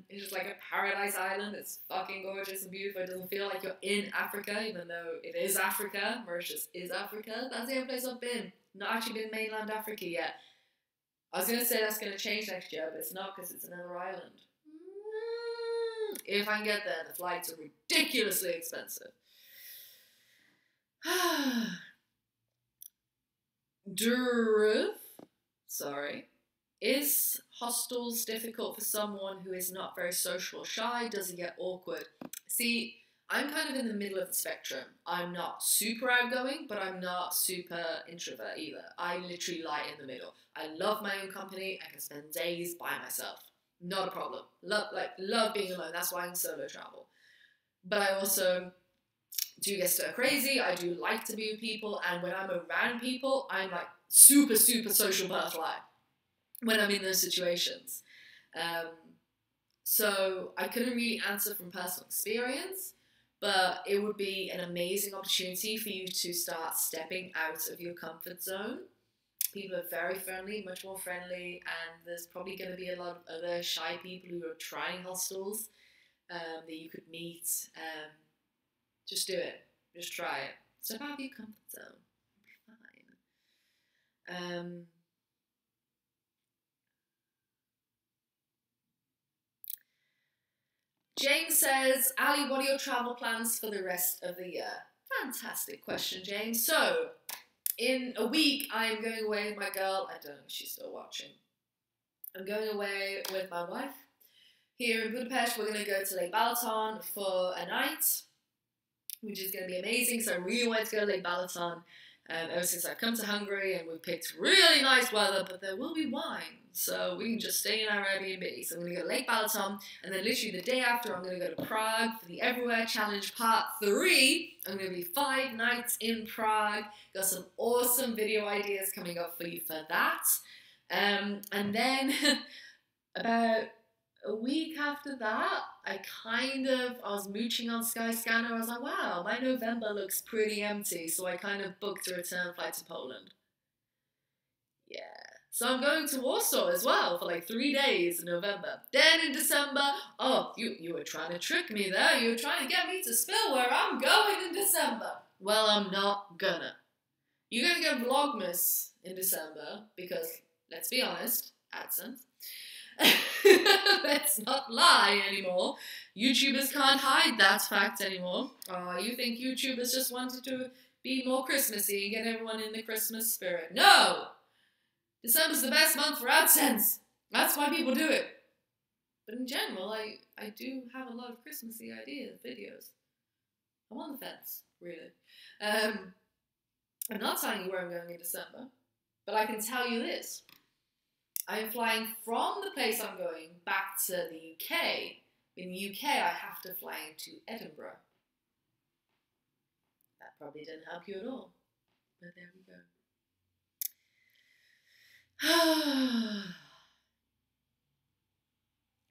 It's just like a paradise island. It's fucking gorgeous and beautiful. It doesn't feel like you're in Africa, even though it is Africa. Mauritius is Africa. That's the only place I've been. Not actually been mainland Africa yet. I was going to say that's going to change next year, but it's not because it's another island. If I can get there, the flights are ridiculously expensive. Sorry. Is hostels difficult for someone who is not very social or shy? Does it get awkward? See, I'm kind of in the middle of the spectrum. I'm not super outgoing, but I'm not super introvert either. I literally lie in the middle. I love my own company. I can spend days by myself. Not a problem. Love being alone. That's why I'm solo travel. But I also do get stir crazy. I do like to be with people, and when I'm around people, I'm like super, super social butterfly when I'm in those situations. So I couldn't really answer from personal experience, but it would be an amazing opportunity for you to start stepping out of your comfort zone. People are very friendly, much more friendly, and there's probably going to be a lot of other shy people who are trying hostels that you could meet. Just do it. Just try it. Step out of your comfort zone. It'll be fine. James says, Ali, what are your travel plans for the rest of the year? Fantastic question, James. So, in a week, I'm going away with my girl. I don't know if she's still watching. I'm going away with my wife. Here in Budapest, we're going to go to Lake Balaton for a night, which is going to be amazing. So I really wanted to go to Lake Balaton ever since I've come to Hungary, and we picked really nice weather, but there will be wine, so we can just stay in our Airbnb. So I'm going to go to Lake Balaton, and then literally the day after, I'm going to go to Prague for the Everywhere Challenge Part 3. I'm going to be 5 nights in Prague. Got some awesome video ideas coming up for you for that. And then about a week after that, I was mooching on Skyscanner. I was like, wow, my November looks pretty empty. So I kind of booked a return flight to Poland. Yeah. So I'm going to Warsaw as well for like 3 days in November. Then in December, oh, you were trying to trick me there. You were trying to get me to spill where I'm going in December. Well, I'm not gonna. You're gonna get Vlogmas in December because, let's be honest, AdSense. Let's not lie anymore. YouTubers can't hide that fact anymore. Oh, you think YouTubers just wanted to be more Christmassy and get everyone in the Christmas spirit? No! December's the best month for AdSense. That's why people do it. But in general, I do have a lot of Christmassy ideas, videos. I'm on the fence, really. I'm not telling you where I'm going in December, but I can tell you this. I'm flying from the place I'm going back to the UK. In the UK, I have to fly into Edinburgh. That probably didn't help you at all. But there we go.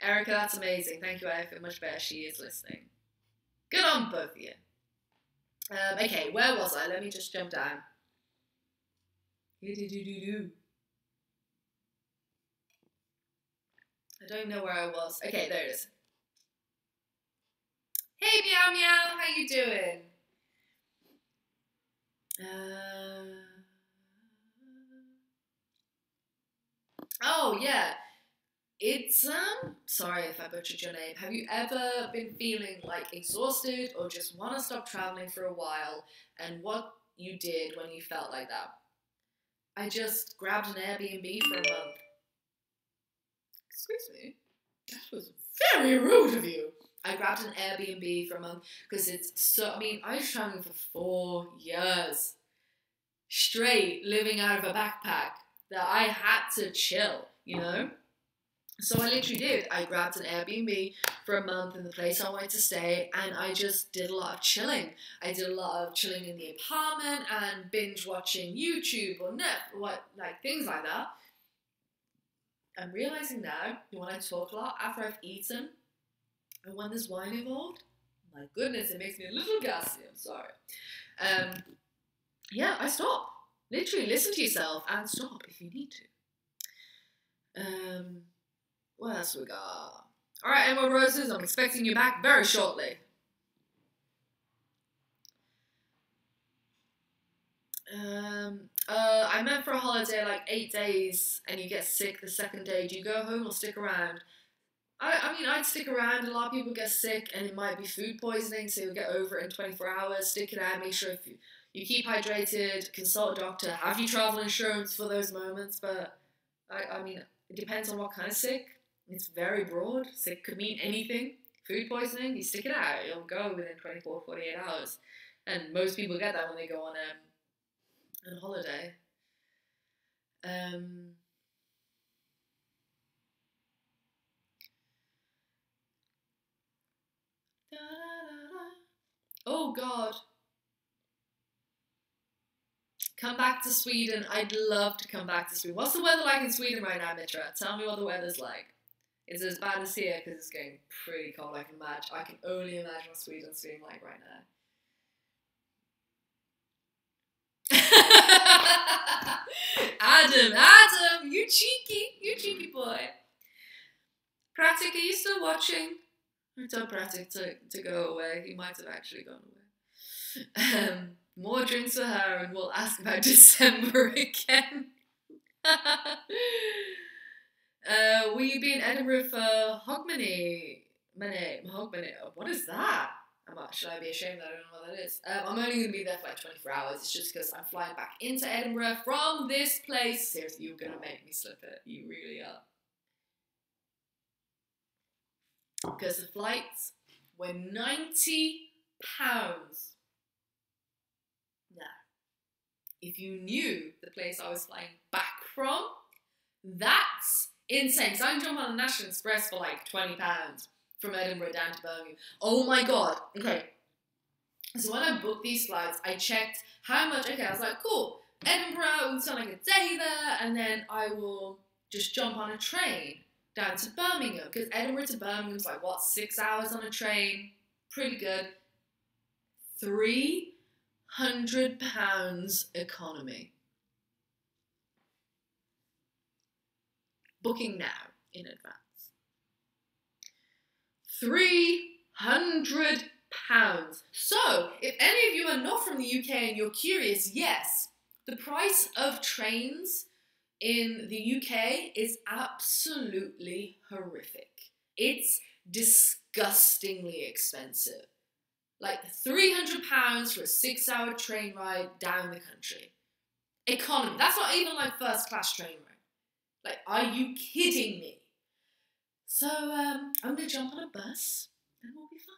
Erica, that's amazing. Thank you, I feel much better. She is listening. Good on both of you. Okay, where was I? Let me just jump down. I don't know where I was. Okay, there it is. Hey, meow meow, how you doing? Oh yeah, it's sorry if I butchered your name. Have you ever been feeling like exhausted or just want to stop traveling for a while? And what you did when you felt like that? I just grabbed an Airbnb for a month. Excuse me? That was very rude of you. I grabbed an Airbnb for a month because it's so. I mean, I was traveling for 4 years straight, living out of a backpack that I had to chill, you know? So I literally did. I grabbed an Airbnb for a month in the place I wanted to stay, and I just did a lot of chilling. I did a lot of chilling in the apartment and binge watching YouTube or things like that. I'm realizing now, when I talk a lot after I've eaten, and when there's wine involved, my goodness, it makes me a little gassy. I'm sorry. Yeah, I stop. Literally, listen to yourself and stop if you need to. What else we got? All right, Emma Roses, I'm expecting you back very shortly. I meant for a holiday like 8 days and you get sick the second day. Do you go home or stick around? I mean, I'd stick around. A lot of people get sick and it might be food poisoning, so you'll get over it in 24 hours. Stick it out, make sure if you keep hydrated, consult a doctor, have your travel insurance for those moments. But, I mean, it depends on what kind of sick. It's very broad. Sick could mean anything. Food poisoning, you stick it out. It'll go within 24, 48 hours. And most people get that when they go on holiday. Oh God. Come back to Sweden. I'd love to come back to Sweden. What's the weather like in Sweden right now, Mitra? Tell me what the weather's like. Is it as bad as here? Because it's getting pretty cold. I can only imagine what Sweden's feeling like right now. Adam, you cheeky boy. Pratik, are you still watching? I told Pratik to go away. He might have actually gone away. More drinks for her and we'll ask about December again. Will you be in Edinburgh for Hogmanay? What is that? Should I be ashamed that I don't know what that is? I'm only going to be there for like 24 hours. It's just because I'm flying back into Edinburgh from this place. Seriously, you're going to make me slip it. You really are. Because the flights were £90. Now, if you knew the place I was flying back from, that's insane. So I can jump on the National Express for like £20 from Edinburgh down to Birmingham. Oh my God. Okay. So when I booked these flights, I checked how much. Okay, I was like, cool. Edinburgh, we'll spend like a day there, and then I will just jump on a train down to Birmingham. Because Edinburgh to Birmingham is like, 6 hours on a train? Pretty good. £300 economy. Booking now in advance. £300. So, if any of you are not from the UK and you're curious, yes, the price of trains in the UK is absolutely horrific. It's disgustingly expensive. Like £300 for a 6-hour train ride down the country. Economy. That's not even like first class train ride. Like, are you kidding me? So, I'm going to jump on a bus and we'll be fine.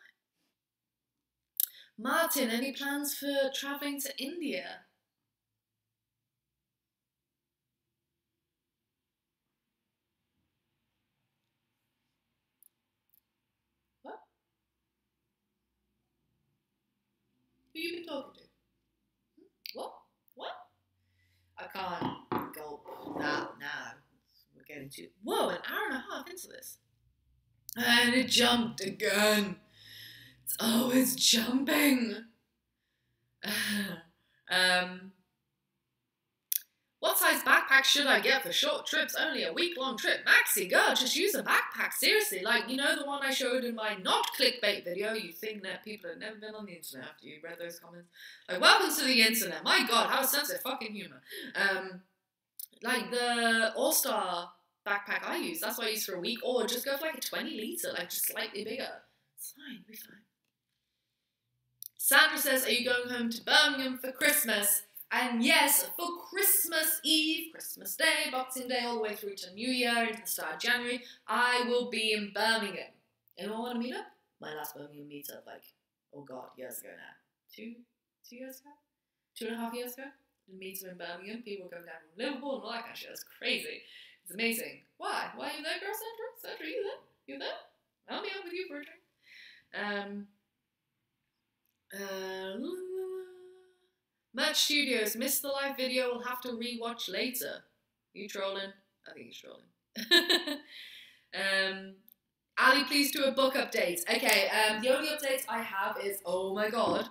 Martin, any plans for travelling to India? What? Who you been talking to? What? I can't gulp that now. We're getting too... Whoa, an hour and a half into this. And it jumped again. It's always jumping. What What size backpack should I get for short trips? Only a week-long trip. Maxi, girl, just use a backpack. Seriously, like, you know the one I showed in my not clickbait video? You think that people have never been on the internet after you read those comments? Like, welcome to the internet. My God, how sense of fucking humor. Like the All-Star backpack I use, that's what I use for a week. Or just go for like a 20 litre, like just slightly bigger. It's fine, it'll be fine. Sandra says, are you going home to Birmingham for Christmas? And yes, for Christmas Eve, Christmas Day, Boxing Day, all the way through to New Year, into the start of January, I will be in Birmingham. Anyone want to meet up? My last Birmingham meetup, like, oh God, years ago now. Two years ago? 2.5 years ago? The meetup in Birmingham, people were coming down from Liverpool and all that kind of shit. It's crazy. It's amazing. Why? Why are you there, girl, Sandra? Sandra, you there? You there? I'll meet up with you for a drink. Merch Studios, missed the live video, we'll have to rewatch later. You trolling? I think he's trolling. Ali, please do a book update. Okay, the only update I have is, oh my God,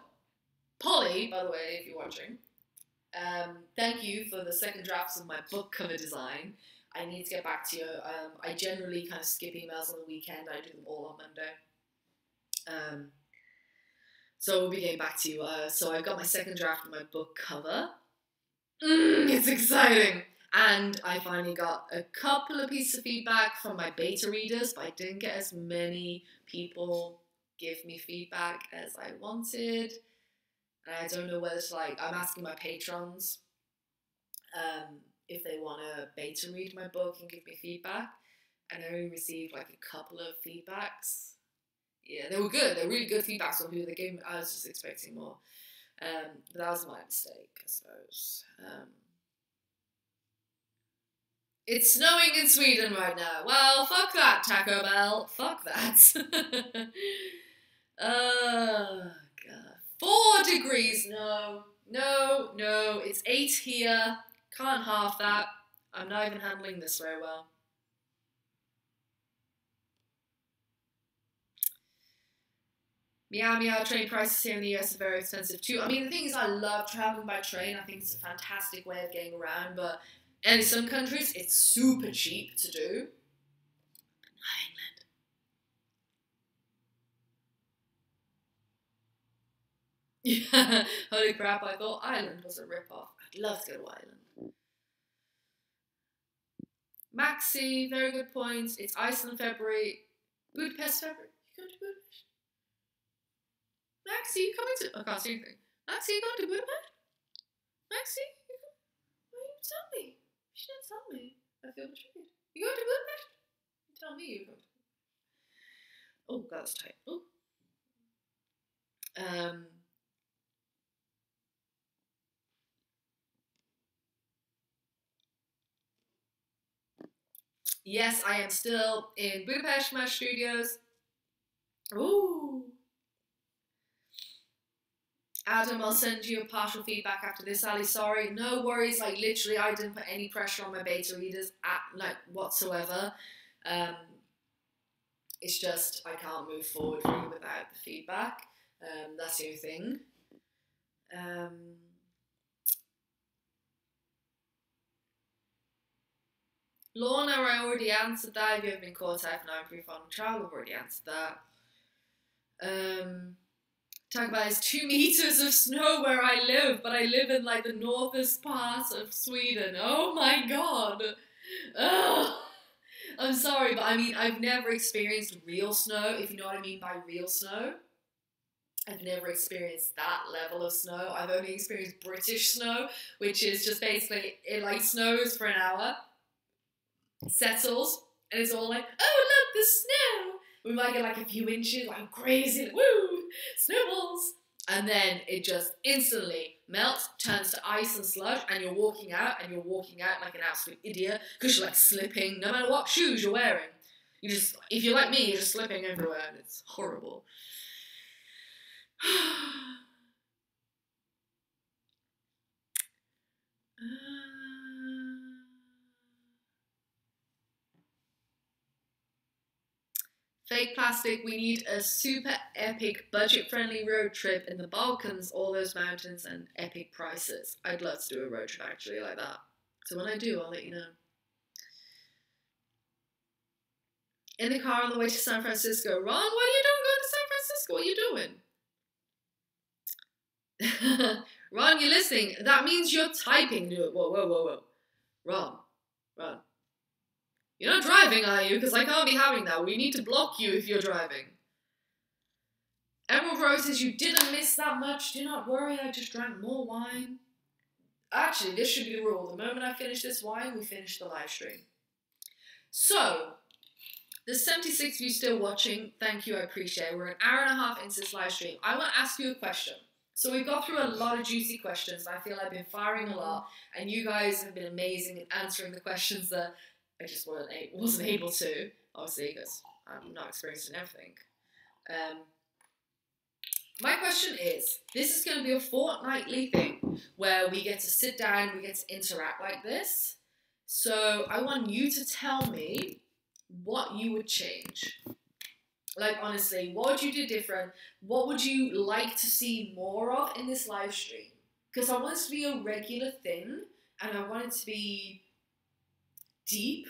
Polly, by the way, if you're watching, thank you for the second drafts of my book cover design. I need to get back to you. I generally kind of skip emails on the weekend. I do them all on Monday. So we'll be getting back to you. So I got my second draft of my book cover. It's exciting. And I finally got a couple of pieces of feedback from my beta readers, but I didn't get as many people give me feedback as I wanted. And I don't know whether it's like, I'm asking my patrons if they want to beta read my book and give me feedback. And I only received like a couple of feedbacks. Yeah, they were good. They were really good feedbacks on who they gave me. I was just expecting more. But that was my mistake, I suppose. It's snowing in Sweden right now. Well, fuck that, Taco Bell. Fuck that. Oh, God. 4 degrees. No. It's 8 here. Can't half that. I'm not even handling this very well. Meow, train prices here in the US are very expensive too. I mean, the thing is, I love traveling by train. I think it's a fantastic way of getting around, but in some countries, it's super cheap to do. But not England. Yeah, holy crap, I thought Ireland was a rip-off. I'd love to go to Ireland. Maxi, very good points. It's Iceland February. Budapest February. You going to Budapest? Maxi, you coming to... I can't see anything. Maxi, you going to Budapest? Maxi, why didn't you tell me? She didn't tell me. I feel betrayed. You going to Budapest? You tell me you're going to Budapest. Oh, God, that's tight. Oh. Yes, I am still in Budapest, my studios. Ooh. Adam, I'll send you a partial feedback after this, Ali. Sorry, no worries. Like, literally, I didn't put any pressure on my beta readers whatsoever. It's just I can't move forward really without the feedback. That's the only thing. Lorna, I already answered that. If you have been caught out for 9 proof on travel, I've already answered that. Talk about it's 2 meters of snow where I live, but I live in like the northest part of Sweden. Oh my God. Ugh. I'm sorry, but I mean, I've never experienced real snow, if you know what I mean by real snow. I've never experienced that level of snow. I've only experienced British snow, which is just basically, it like snows for an hour, settles, and it's all like, oh look, the snow. We might get like a few inches, like crazy, like, woo, snowballs. And then it just instantly melts, turns to ice and slush, and you're walking out like an absolute idiot, because you're like slipping, no matter what shoes you're wearing. You just, if you're like me, you're just slipping everywhere, and it's horrible. Fake plastic, we need a super epic budget-friendly road trip in the Balkans, all those mountains and epic prices. I'd love to do a road trip actually like that. So when I do, I'll let you know. In the car on the way to San Francisco. Ron, why you don't go to San Francisco? What are you doing? Ron, you're listening. That means you're typing. Whoa. Ron. You're not driving, are you? Because I can't be having that. We need to block you if you're driving. Emerald Rose says, you didn't miss that much. Do not worry, I just drank more wine. Actually, this should be the rule. The moment I finish this wine, we finish the live stream. So, there's 76 of you still watching. Thank you, I appreciate it. We're an hour and a half into this live stream. I want to ask you a question. So we've got through a lot of juicy questions. I feel I've been firing a lot, and you guys have been amazing at answering the questions that I just wasn't able to, obviously, because I'm not experiencing everything. My question is, this is going to be a fortnightly thing where we get to sit down, we get to interact like this. So I want you to tell me what you would change. Like, honestly, what would you do different? What would you like to see more of in this live stream? Because I want it to be a regular thing, and I want it to be deep.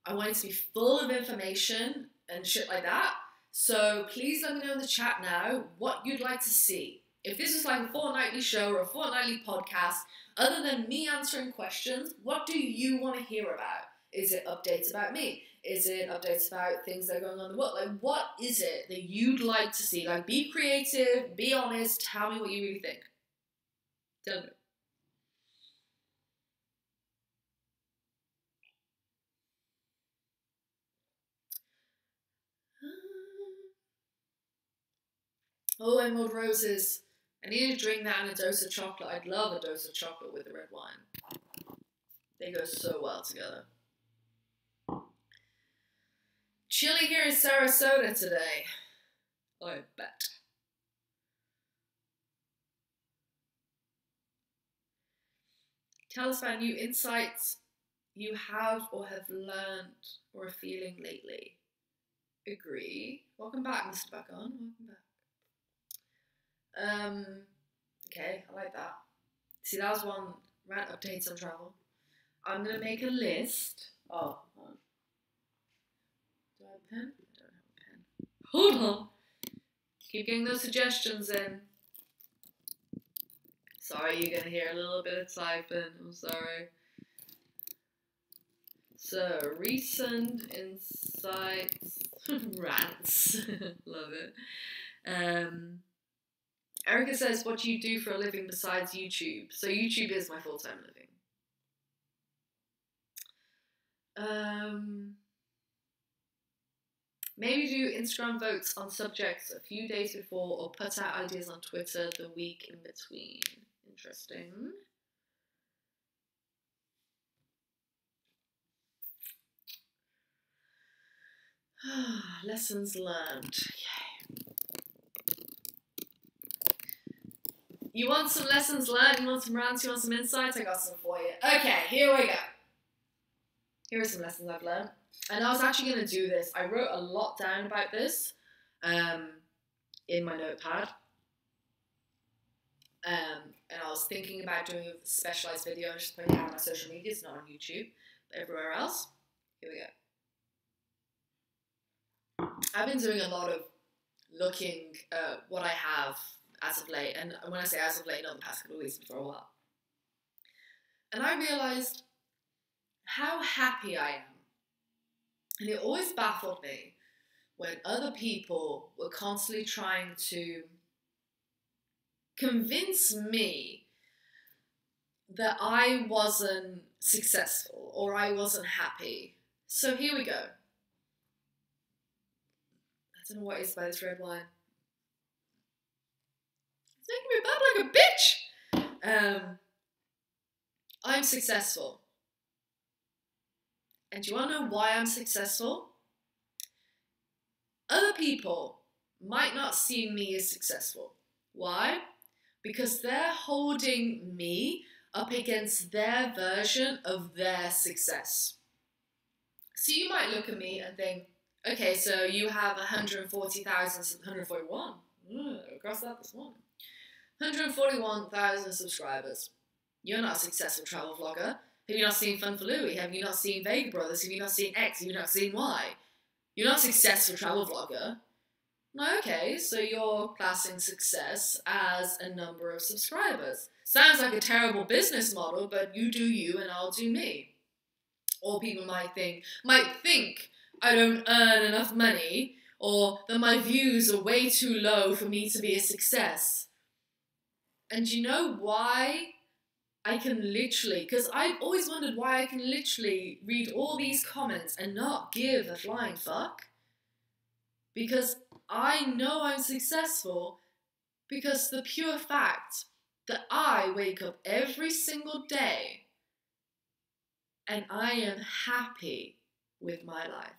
I want it to be full of information and shit like that. So please let me know in the chat now what you'd like to see. If this is like a fortnightly show or a fortnightly podcast, other than me answering questions, what do you want to hear about? Is it updates about me? Is it updates about things that are going on in the world? Like, what is it that you'd like to see? Like, be creative, be honest, tell me what you really think. Tell me. Oh, Emerald Roses. I need to drink that and a dose of chocolate. I'd love a dose of chocolate with the red wine. They go so well together. Chilly here in Sarasota today. I bet. Tell us about new insights you have or have learned or are feeling lately. Agree. Welcome back, Mr. Back on. Welcome back. Okay, I like that. See, that was one rant updates on travel. I'm gonna make a list. Oh, hold on. Do I have a pen? I don't have a pen. Hold on. Keep getting those suggestions in. Sorry, you're gonna hear a little bit of typing. I'm sorry. So, recent insights, rants. Love it. Erica says, what do you do for a living besides YouTube? So YouTube is my full-time living. Maybe do Instagram votes on subjects a few days before or put out ideas on Twitter the week in between. Interesting. Lessons learned. Yay. You want some lessons learned? You want some rants? You want some insights? I got some for you. Okay, here we go. Here are some lessons I've learned. And I was actually going to do this. I wrote a lot down about this in my notepad. And I was thinking about doing a specialized video and just putting it on my social media. It's not on YouTube, but everywhere else. Here we go. I've been doing a lot of looking at what I have as of late. And when I say as of late, not the past couple of weeks, but for a while. And I realized how happy I am. And it always baffled me when other people were constantly trying to convince me that I wasn't successful or I wasn't happy. So here we go. I don't know what is by this red wine. It's making me bad like a bitch. I'm successful. And do you want to know why I'm successful? Other people might not see me as successful. Why? Because they're holding me up against their version of their success. So you might look at me and think, okay, so you have 141. I crossed that this morning. 141,000 subscribers. You're not a successful travel vlogger. Have you not seen Fun for Louie? Have you not seen Vega Brothers? Have you not seen X? Have you not seen Y? You're not a successful travel vlogger. No, okay, so you're classing success as a number of subscribers. Sounds like a terrible business model, but you do you and I'll do me. Or people might think I don't earn enough money, or that my views are way too low for me to be a success. And you know why I can literally, because I've always wondered why I can literally read all these comments and not give a flying fuck. Because I know I'm successful because the pure fact that I wake up every single day and I am happy with my life.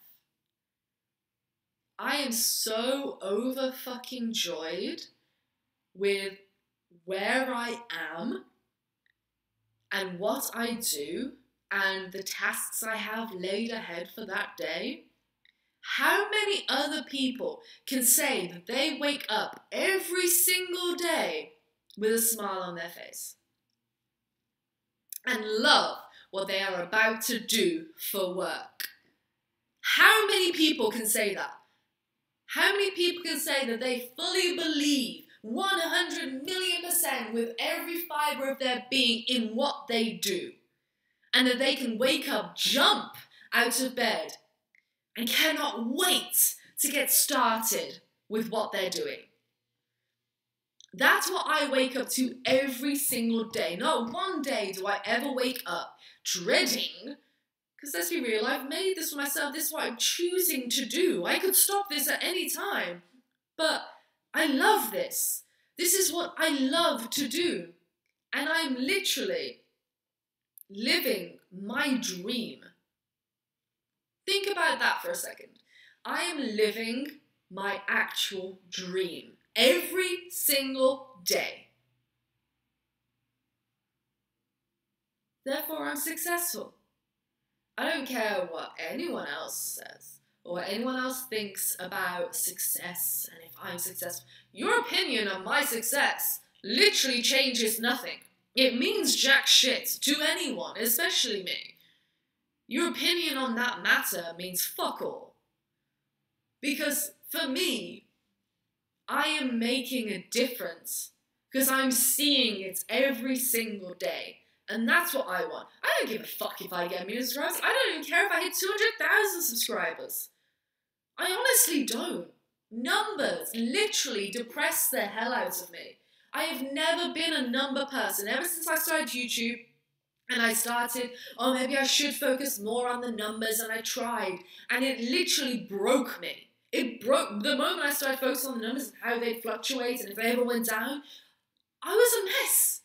I am so over fucking joyed with where I am and what I do and the tasks I have laid ahead for that day. How many other people can say that they wake up every single day with a smile on their face and love what they are about to do for work? How many people can say that? How many people can say that they fully believe 100 million% with every fibre of their being in what they do, and that they can wake up, jump out of bed, and cannot wait to get started with what they're doing? That's what I wake up to every single day. Not one day do I ever wake up dreading, because let's be real, I've made this for myself. This is what I'm choosing to do. I could stop this at any time, but I love this. This is what I love to do. And I'm literally living my dream. Think about that for a second. I am living my actual dream every single day. Therefore, I'm successful. I don't care what anyone else says or what anyone else thinks about success and if I'm successful. Your opinion on my success literally changes nothing. It means jack shit to anyone, especially me. Your opinion on that matter means fuck all. Because for me, I am making a difference because I'm seeing it every single day. And that's what I want. I don't give a fuck if I get a million subscribers. I don't even care if I hit 200,000 subscribers. I honestly don't. Numbers literally depress the hell out of me. I have never been a number person. Ever since I started YouTube and I started, oh, maybe I should focus more on the numbers, and I tried. And it literally broke me. It broke, the moment I started focusing on the numbers and how they fluctuate and if they ever went down, I was a mess.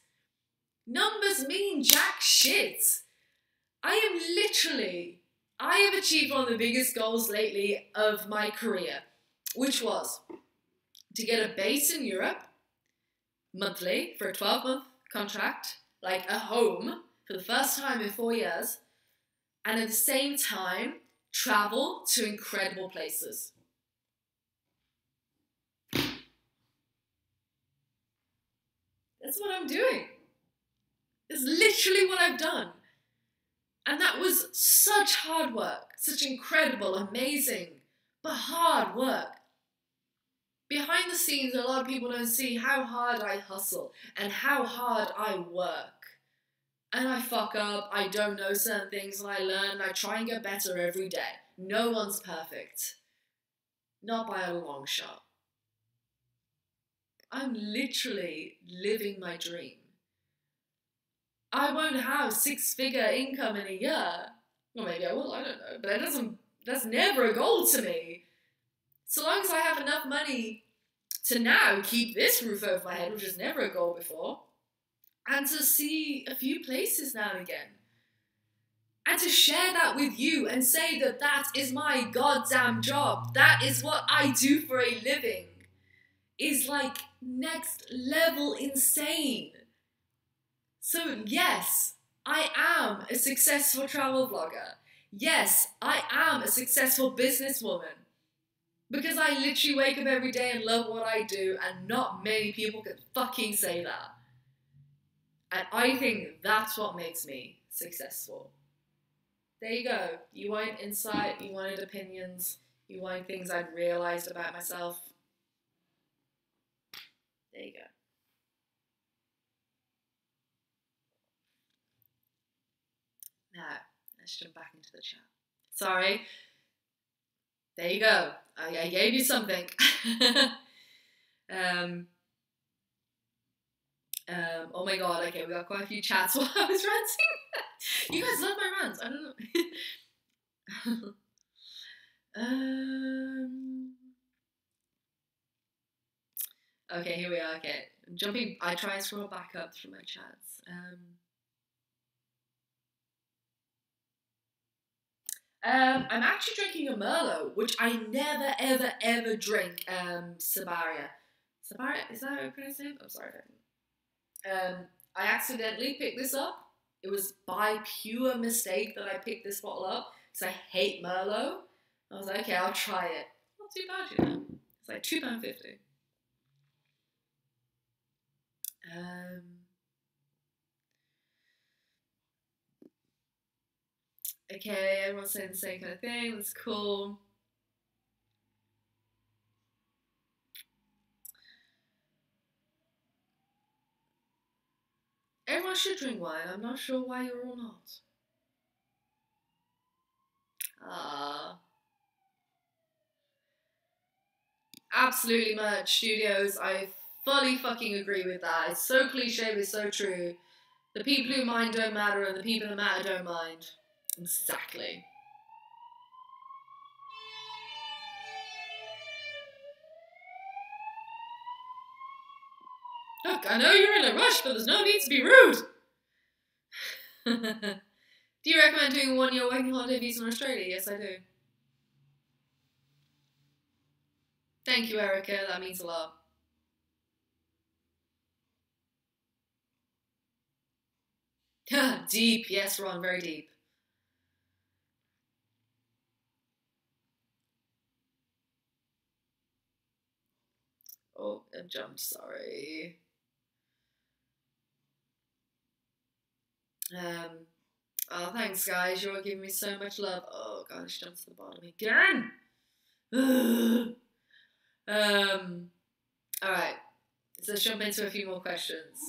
Numbers mean jack shit. I have achieved one of the biggest goals lately of my career, which was to get a base in Europe monthly for a 12-month contract, like a home for the first time in 4 years, and at the same time, travel to incredible places. That's what I'm doing. It's literally what I've done. And that was such hard work, such incredible, amazing, but hard work. Behind the scenes, a lot of people don't see how hard I hustle and how hard I work. And I fuck up, I don't know certain things, and I learn, and I try and get better every day. No one's perfect. Not by a long shot. I'm literally living my dream. I won't have 6-figure income in a year. Or maybe I will, I don't know. But that's never a goal to me. So long as I have enough money to now keep this roof over my head, which was never a goal before, and to see a few places now and again, and to share that with you and say that that is my goddamn job, that is what I do for a living, is like next level insane. So yes, I am a successful travel vlogger. Yes, I am a successful businesswoman. Because I literally wake up every day and love what I do, and not many people can fucking say that. And I think that's what makes me successful. There you go. You wanted insight, you wanted opinions, you wanted things I'd realised about myself. There you go. Now, let's jump back into the chat. Sorry. There you go. I gave you something. Oh my god, okay, we got quite a few chats while I was ranting. You guys love my rants, I don't know. Okay, here we are, okay. Jumping, I try and scroll back up through my chats. I'm actually drinking a Merlot, which I never, ever, ever drink. Sabaria. Sabaria, is that how I pronounce it? I'm sorry. I accidentally picked this up. It was by pure mistake that I picked this bottle up because I hate Merlot. I was like, okay, I'll try it. Not too bad, you know. It's like £2.50. Okay, everyone's saying the same kind of thing. That's cool. Everyone should drink wine. I'm not sure why you're all not. Absolutely, Merch Studios. I fully fucking agree with that. It's so cliche, but it's so true. The people who mind don't matter, and the people that matter don't mind. Exactly. Look, I know you're in a rush, but there's no need to be rude. Do you recommend doing a 1-year working holiday visa in Australia? Yes, I do. Thank you, Erica. That means a lot. Deep. Yes, Ron, very deep. Oh, I jumped. Sorry. Oh, thanks, guys. You're giving me so much love. Oh, God, it's jumped to the bottom again. Alright. So let's jump into a few more questions.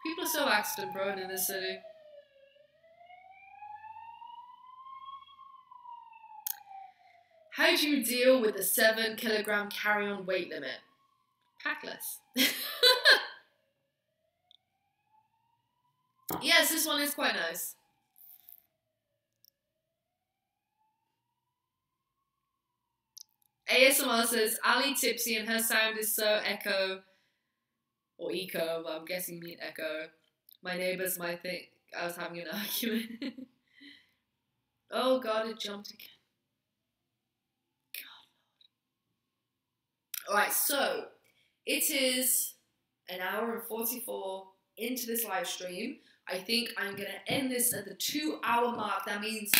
People are so accident prone in this city. How do you deal with the 7 kilogram carry-on weight limit? Pack less. Yes, this one is quite nice. ASMR says, Ali tipsy and her sound is so echo, or eco, but I'm guessing you mean echo. My neighbours might think I was having an argument. Oh God, it jumped again. God. Alright, so it is an hour and 44 into this live stream. I think I'm going to end this at the 2-hour mark. That means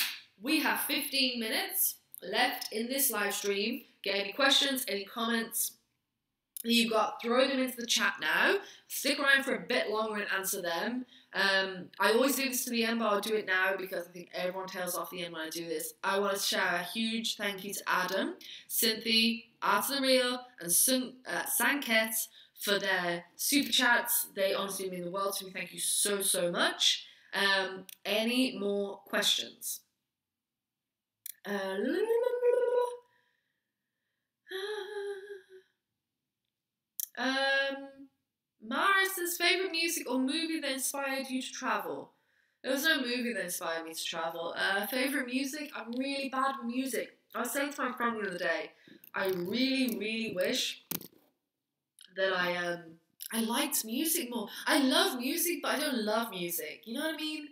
we have 15 minutes left in this live stream. Get any questions, any comments you've got, throw them into the chat now. Stick around for a bit longer and answer them. I always do this to the end, but I'll do it now because I think everyone tails off the end when I do this. I want to shout a huge thank you to Adam, Cynthia, Art of the Real, and Sanket for their super chats. They honestly mean the world to me. Thank you so, so much. Any more questions? Maris's favourite music or movie that inspired you to travel? There was no movie that inspired me to travel. Favourite music? I'm really bad with music. I was saying to my friend the other day, I really, really wish that I liked music more. I love music, but I don't love music. You know what I mean?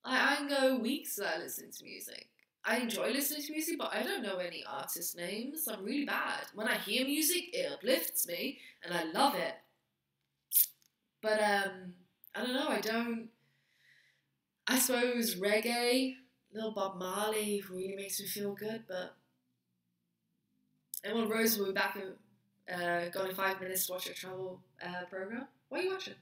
I can go weeks without listening to music. I enjoy listening to music, but I don't know any artist names. I'm really bad. When I hear music, it uplifts me, and I love it. But, I don't know, I suppose reggae, little Bob Marley really makes me feel good, but Emma Rose will be back in, gone in 5 minutes to watch a travel program. What are you watching?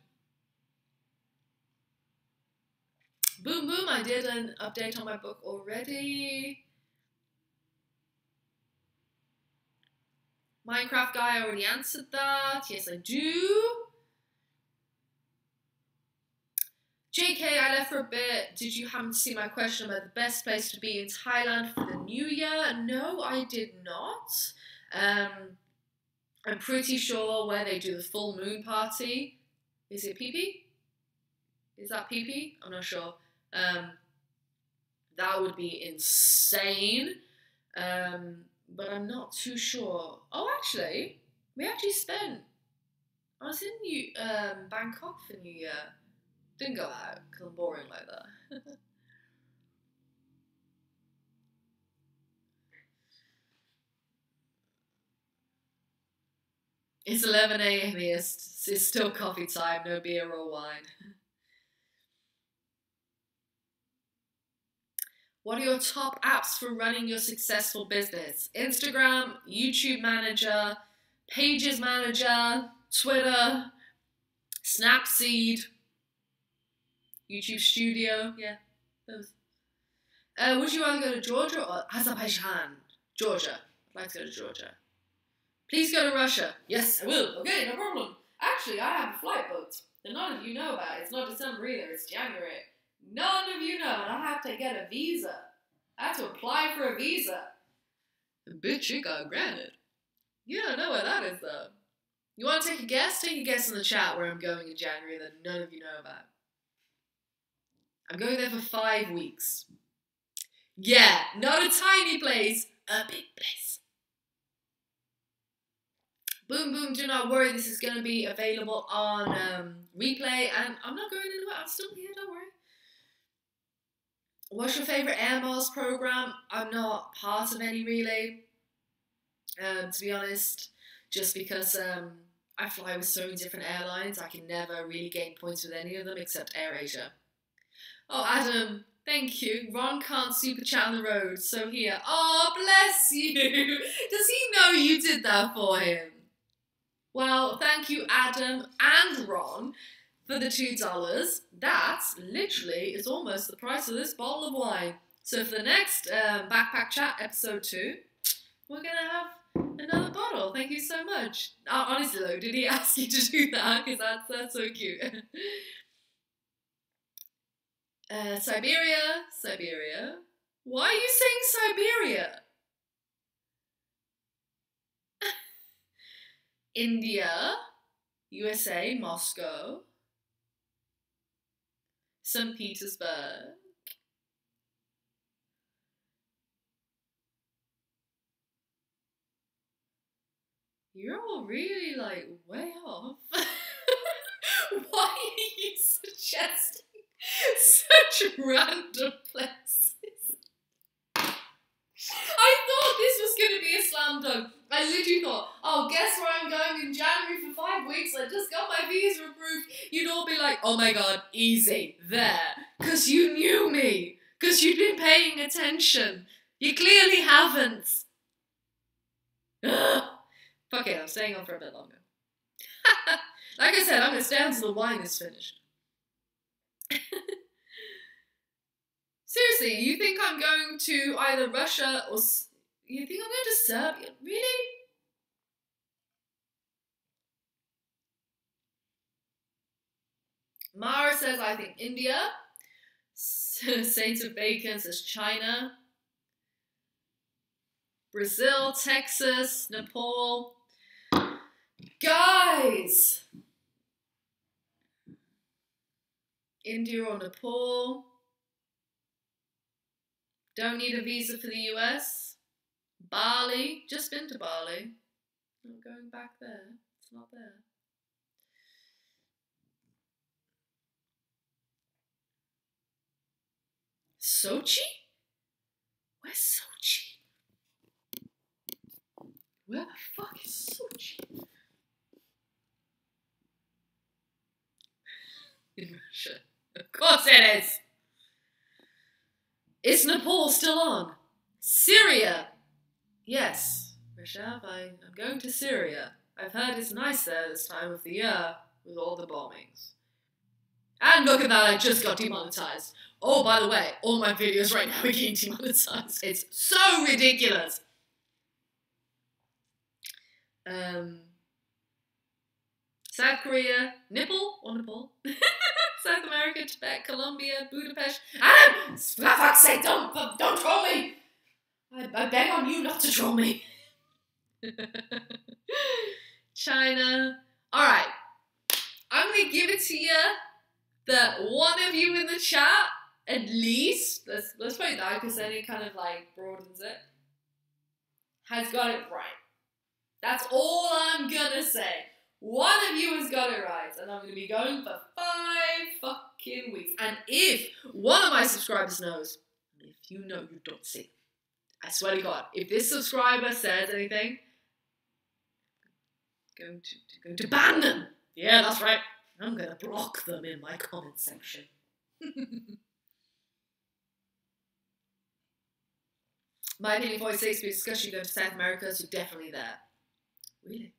Boom Boom, I did an update on my book already. Minecraft guy, I already answered that. Yes, I do. JK, I left for a bit. Did you happen to see my question about the best place to be in Thailand for the new year? No, I did not. I'm pretty sure where they do the full moon party. Is it Phi? Is that Phi? I'm not sure. That would be insane. But I'm not too sure. Oh, actually, we actually spent. I was in Bangkok for New Year. Didn't go out because I'm boring like that. It's 11 a.m. here. It's still coffee time. No beer or wine. What are your top apps for running your successful business? Instagram, YouTube Manager, Pages Manager, Twitter, Snapseed, YouTube Studio. Yeah, those. Would you rather go to Georgia or Azerbaijan? Georgia. I'd like to go to Georgia. Please go to Russia. Yes, I will. Okay, no problem. Actually, I have a flight booked that none of you know about. It's not December either. It's January. None of you know, and I have to get a visa. I have to apply for a visa. Bitch, it got granted. You don't know where that is, though. You want to take a guess? Take a guess in the chat where I'm going in January that none of you know about. I'm going there for 5 weeks. Yeah, not a tiny place, a big place. Boom Boom, do not worry, this is going to be available on replay, and I'm not going anywhere, I'm still here, don't worry. What's your favourite Air Miles program? I'm not part of any really, to be honest, just because I fly with so many different airlines, I can never really gain points with any of them except AirAsia. Oh, Adam, thank you. Ron can't super chat on the road, so here. Oh, bless you. Does he know you did that for him? Well, thank you, Adam and Ron, for the $2. That literally is almost the price of this bottle of wine. So for the next Backpack Chat episode 2, we're going to have another bottle. Thank you so much. Honestly though, did he ask you to do that? Because that's so cute. Siberia. Why are you saying Siberia? India, USA, Moscow, St. Petersburg. You're all really like way off. Why are you suggesting such random places? I thought this was going to be a slam dunk. I literally thought, oh, guess where I'm going in January for 5 weeks? I just got my visa approved. You'd all be like, oh my god, easy, there. Because you knew me. Because you'd been paying attention. You clearly haven't. Ugh. Fuck it, I'm staying on for a bit longer. Like I said, I'm going to stay until the wine is finished. Seriously, you think I'm going to either Russia or... You think I'm going to Serbia? Really? Mara says, I think India. Saints of Bacon says China. Brazil, Texas, Nepal. Guys! India or Nepal. Don't need a visa for the US. Bali. Just been to Bali. Not going back there. It's not there. Sochi? Where's Sochi? Where the fuck is Sochi? In Russia. Of course it is! Is Nepal still on? Syria! Yes, Rishav, I'm going to Syria. I've heard it's nice there this time of the year with all the bombings. And look at that, I just got demonetized. Oh, by the way, all my videos right now are getting demonetized. It's so ridiculous. South Korea, Nepal or Nepal? South America, Tibet, Colombia, Budapest. For fuck's sake, don't troll me! I beg on you not to troll me. China. Alright. I'm going to give it to you that one of you in the chat, at least, let's put that because then it kind of like broadens it, has got it right. That's all I'm going to say. One of you has got it right, and I'm going to be going for 5 fucking weeks. And if one of my subscribers knows, if you know, you don't see. I swear to God, if this subscriber says anything, I'm going to ban them. Yeah, that's right. I'm going to block them in my comment section. My opinion for Shakespeare discussion going to South America, so definitely there. Really?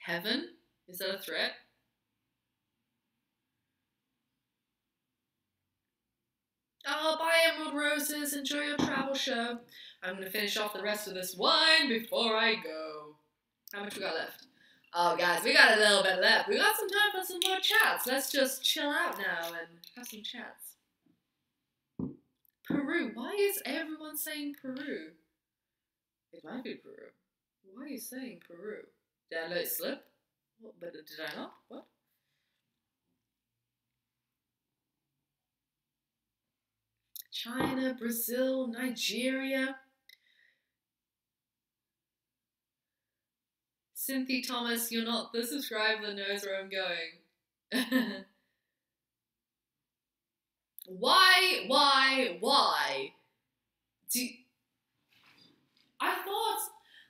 Heaven? Is that a threat? Oh, bye Emerald Roses. Enjoy your travel show. I'm going to finish off the rest of this wine before I go. How much we got left? Oh, guys, we got a little bit left. We got some time for some more chats. Let's just chill out now and have some chats. Peru. Why is everyone saying Peru? It might be Peru. Why are you saying Peru? Did I let it slip? What, but did I not? What? China, Brazil, Nigeria. Cynthia Thomas, you're not the subscriber that knows where I'm going. Why?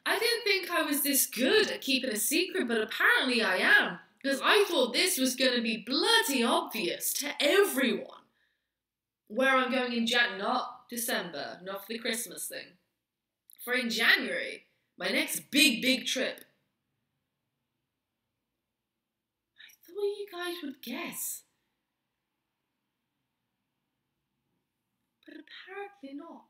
I didn't think I was this good at keeping a secret, but apparently I am. Because I thought this was going to be bloody obvious to everyone. Where I'm going in not December, not for the Christmas thing. For in January, my next big trip. I thought you guys would guess. But apparently not.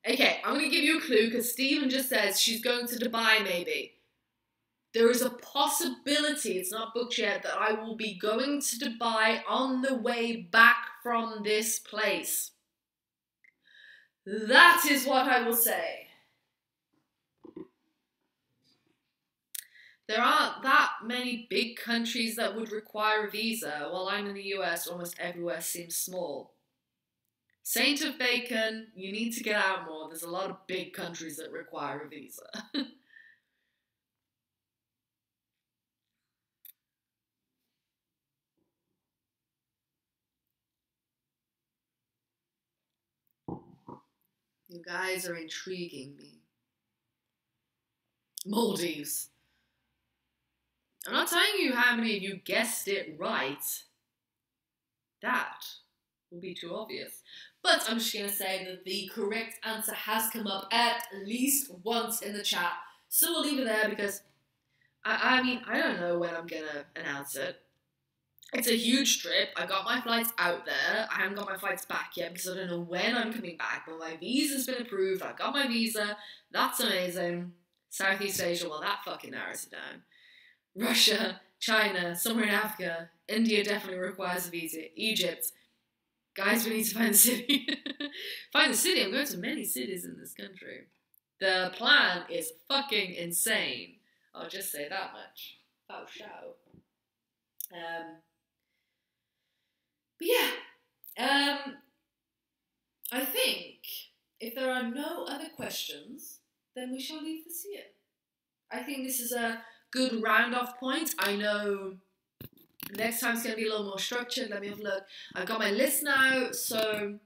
Okay, I'm going to give you a clue because Stephen just says she's going to Dubai maybe. There is a possibility, it's not booked yet, that I will be going to Dubai on the way back from this place. That is what I will say. There aren't that many big countries that would require a visa. While I'm in the US, almost everywhere seems small. Saint of Bacon, you need to get out more. There's a lot of big countries that require a visa. You guys are intriguing me. Maldives. I'm not telling you how many of you guessed it right. That will be too obvious. But I'm just going to say that the correct answer has come up at least once in the chat. So we'll leave it there because, I mean, I don't know when I'm going to announce it. It's a huge trip. I got my flights out there. I haven't got my flights back yet because I don't know when I'm coming back. But my visa's been approved. I got my visa. That's amazing. Southeast Asia, well, that fucking narrows it down. Russia, China, somewhere in Africa. India definitely requires a visa. Egypt. Guys, we need to find the city. Find the city. I'm going to many cities in this country. The plan is fucking insane. I'll just say that much. Oh, show. But yeah, I think if there are no other questions, then we shall leave this here. I think this is a good round-off point. I know next time's going to be a little more structured. Let me have a look. I've got my list now, so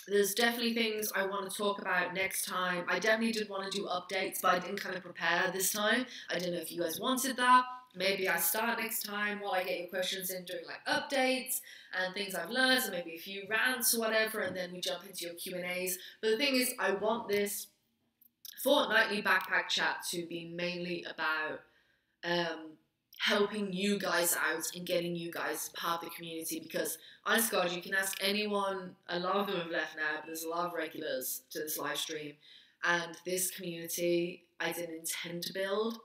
there's definitely things I want to talk about next time. I definitely did want to do updates, but I didn't kind of prepare this time. I don't know if you guys wanted that. Maybe I start next time while I get your questions in doing like updates and things I've learned, so maybe a few rants or whatever, and then we jump into your Q&As. But the thing is, I want this fortnightly backpack chat to be mainly about helping you guys out and getting you guys part of the community, because honest God, you can ask anyone, a lot of them have left now, but there's a lot of regulars to this live stream, and this community I didn't intend to build.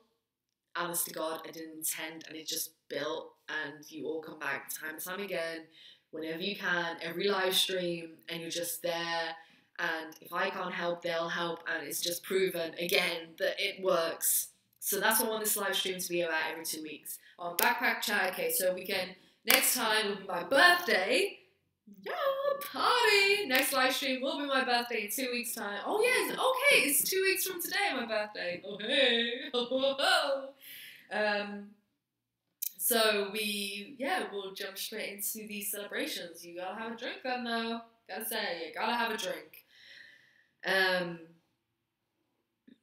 Honest to God, I didn't intend, and it just built, and you all come back time and time again, whenever you can, every live stream, and you're just there, and if I can't help, they'll help, and it's just proven again that it works. So that's what I want this live stream to be about every 2 weeks. On Backpack Chat, okay, so next time will be my birthday. Yeah, party! Next live stream will be my birthday in 2 weeks' time. Oh yes, okay, it's 2 weeks from today, my birthday. Oh hey, so we'll jump straight into these celebrations. You gotta have a drink then though. Gotta say, you gotta have a drink.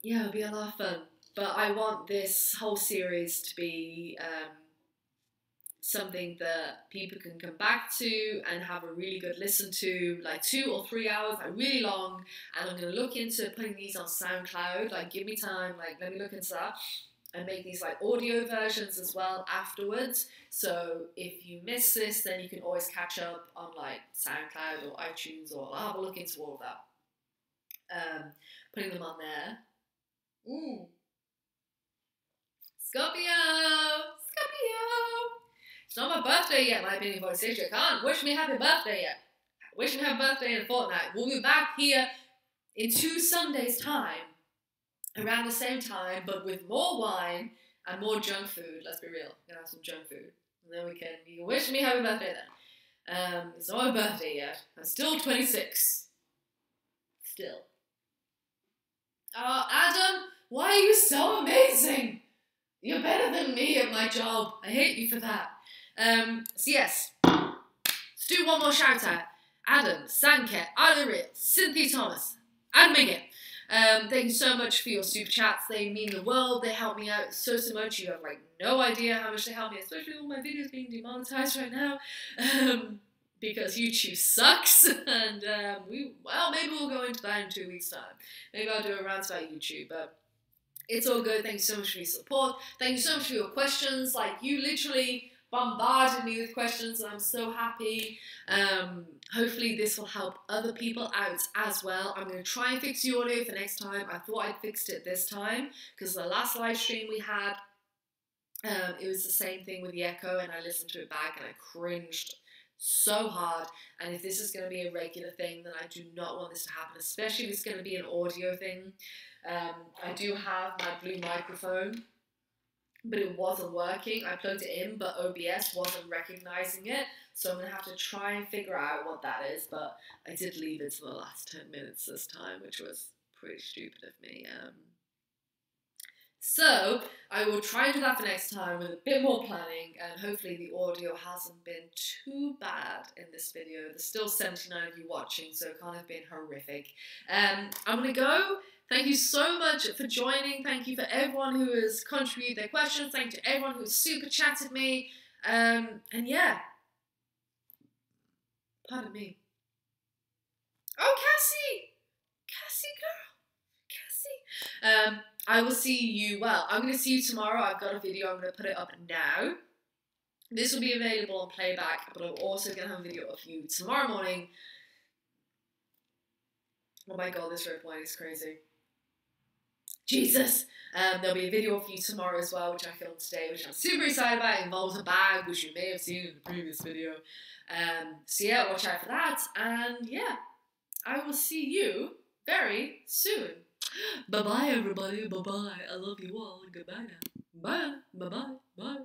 It'll be a lot of fun. But I want this whole series to be something that people can come back to and have a really good listen to, like 2 or 3 hours, like really long. And I'm going to look into putting these on SoundCloud, like give me time, like let me look into that, and make these like audio versions as well afterwards. So if you miss this, then you can always catch up on like SoundCloud or iTunes, or I'll have a look into all of that. Putting them on there. Scorpio! It's not my birthday yet, my opinion 46. You can't wish me happy birthday yet. Wish me happy birthday in a fortnight. We'll be back here in 2 Sundays' time, around the same time, but with more wine and more junk food. Let's be real. We're gonna have some junk food. And then you can wish me happy birthday then. It's not my birthday yet. I'm still 26. Still. Oh, Adam, why are you so amazing? You're better than me at my job. I hate you for that. So yes, let's do one more shout out. Adam, Sanket, Isla Real, Cynthia Thomas, and Megan. Thank you so much for your super chats. They mean the world. They help me out so much. You have like no idea how much they help me, especially all my videos being demonetized right now. Because YouTube sucks, and maybe we'll go into that in 2 weeks' time. Maybe I'll do a rant about YouTube, but it's all good. Thank you so much for your support. Thank you so much for your questions. Like, you literally bombarded me with questions, and I'm so happy. Hopefully this will help other people out as well. I'm going to try and fix the audio for next time. I thought I'd fixed it this time, because the last live stream we had, it was the same thing with the echo, and I listened to it back and I cringed so hard. And if this is going to be a regular thing, then I do not want this to happen, especially if it's going to be an audio thing. I do have my blue microphone, but it wasn't working. I plugged it in, but OBS wasn't recognizing it, so I'm going to have to try and figure out what that is. But I did leave it to the last 10 minutes this time, which was pretty stupid of me. So I will try and do that for next time with a bit more planning, and hopefully the audio hasn't been too bad in this video. There's still 79 of you watching, so it can't have been horrific. I'm going to go. Thank you so much for joining. Thank you for everyone who has contributed their questions. Thank you to everyone who has super chatted me. And yeah. Pardon me. Oh, Cassie! Cassie, girl. Cassie. I will see you, I'm going to see you tomorrow. I've got a video. I'm going to put it up now. This will be available on playback, but I'm also going to have a video of you tomorrow morning. Oh my god, this red wine is crazy. Jesus! There'll be a video of you tomorrow as well, which I filmed today, which I'm super excited about. It involves a bag, which you may have seen in the previous video. So yeah, watch out for that. And yeah, I will see you very soon. Bye-bye, everybody. Bye-bye. I love you all. Goodbye now. Bye. Bye-bye. Bye.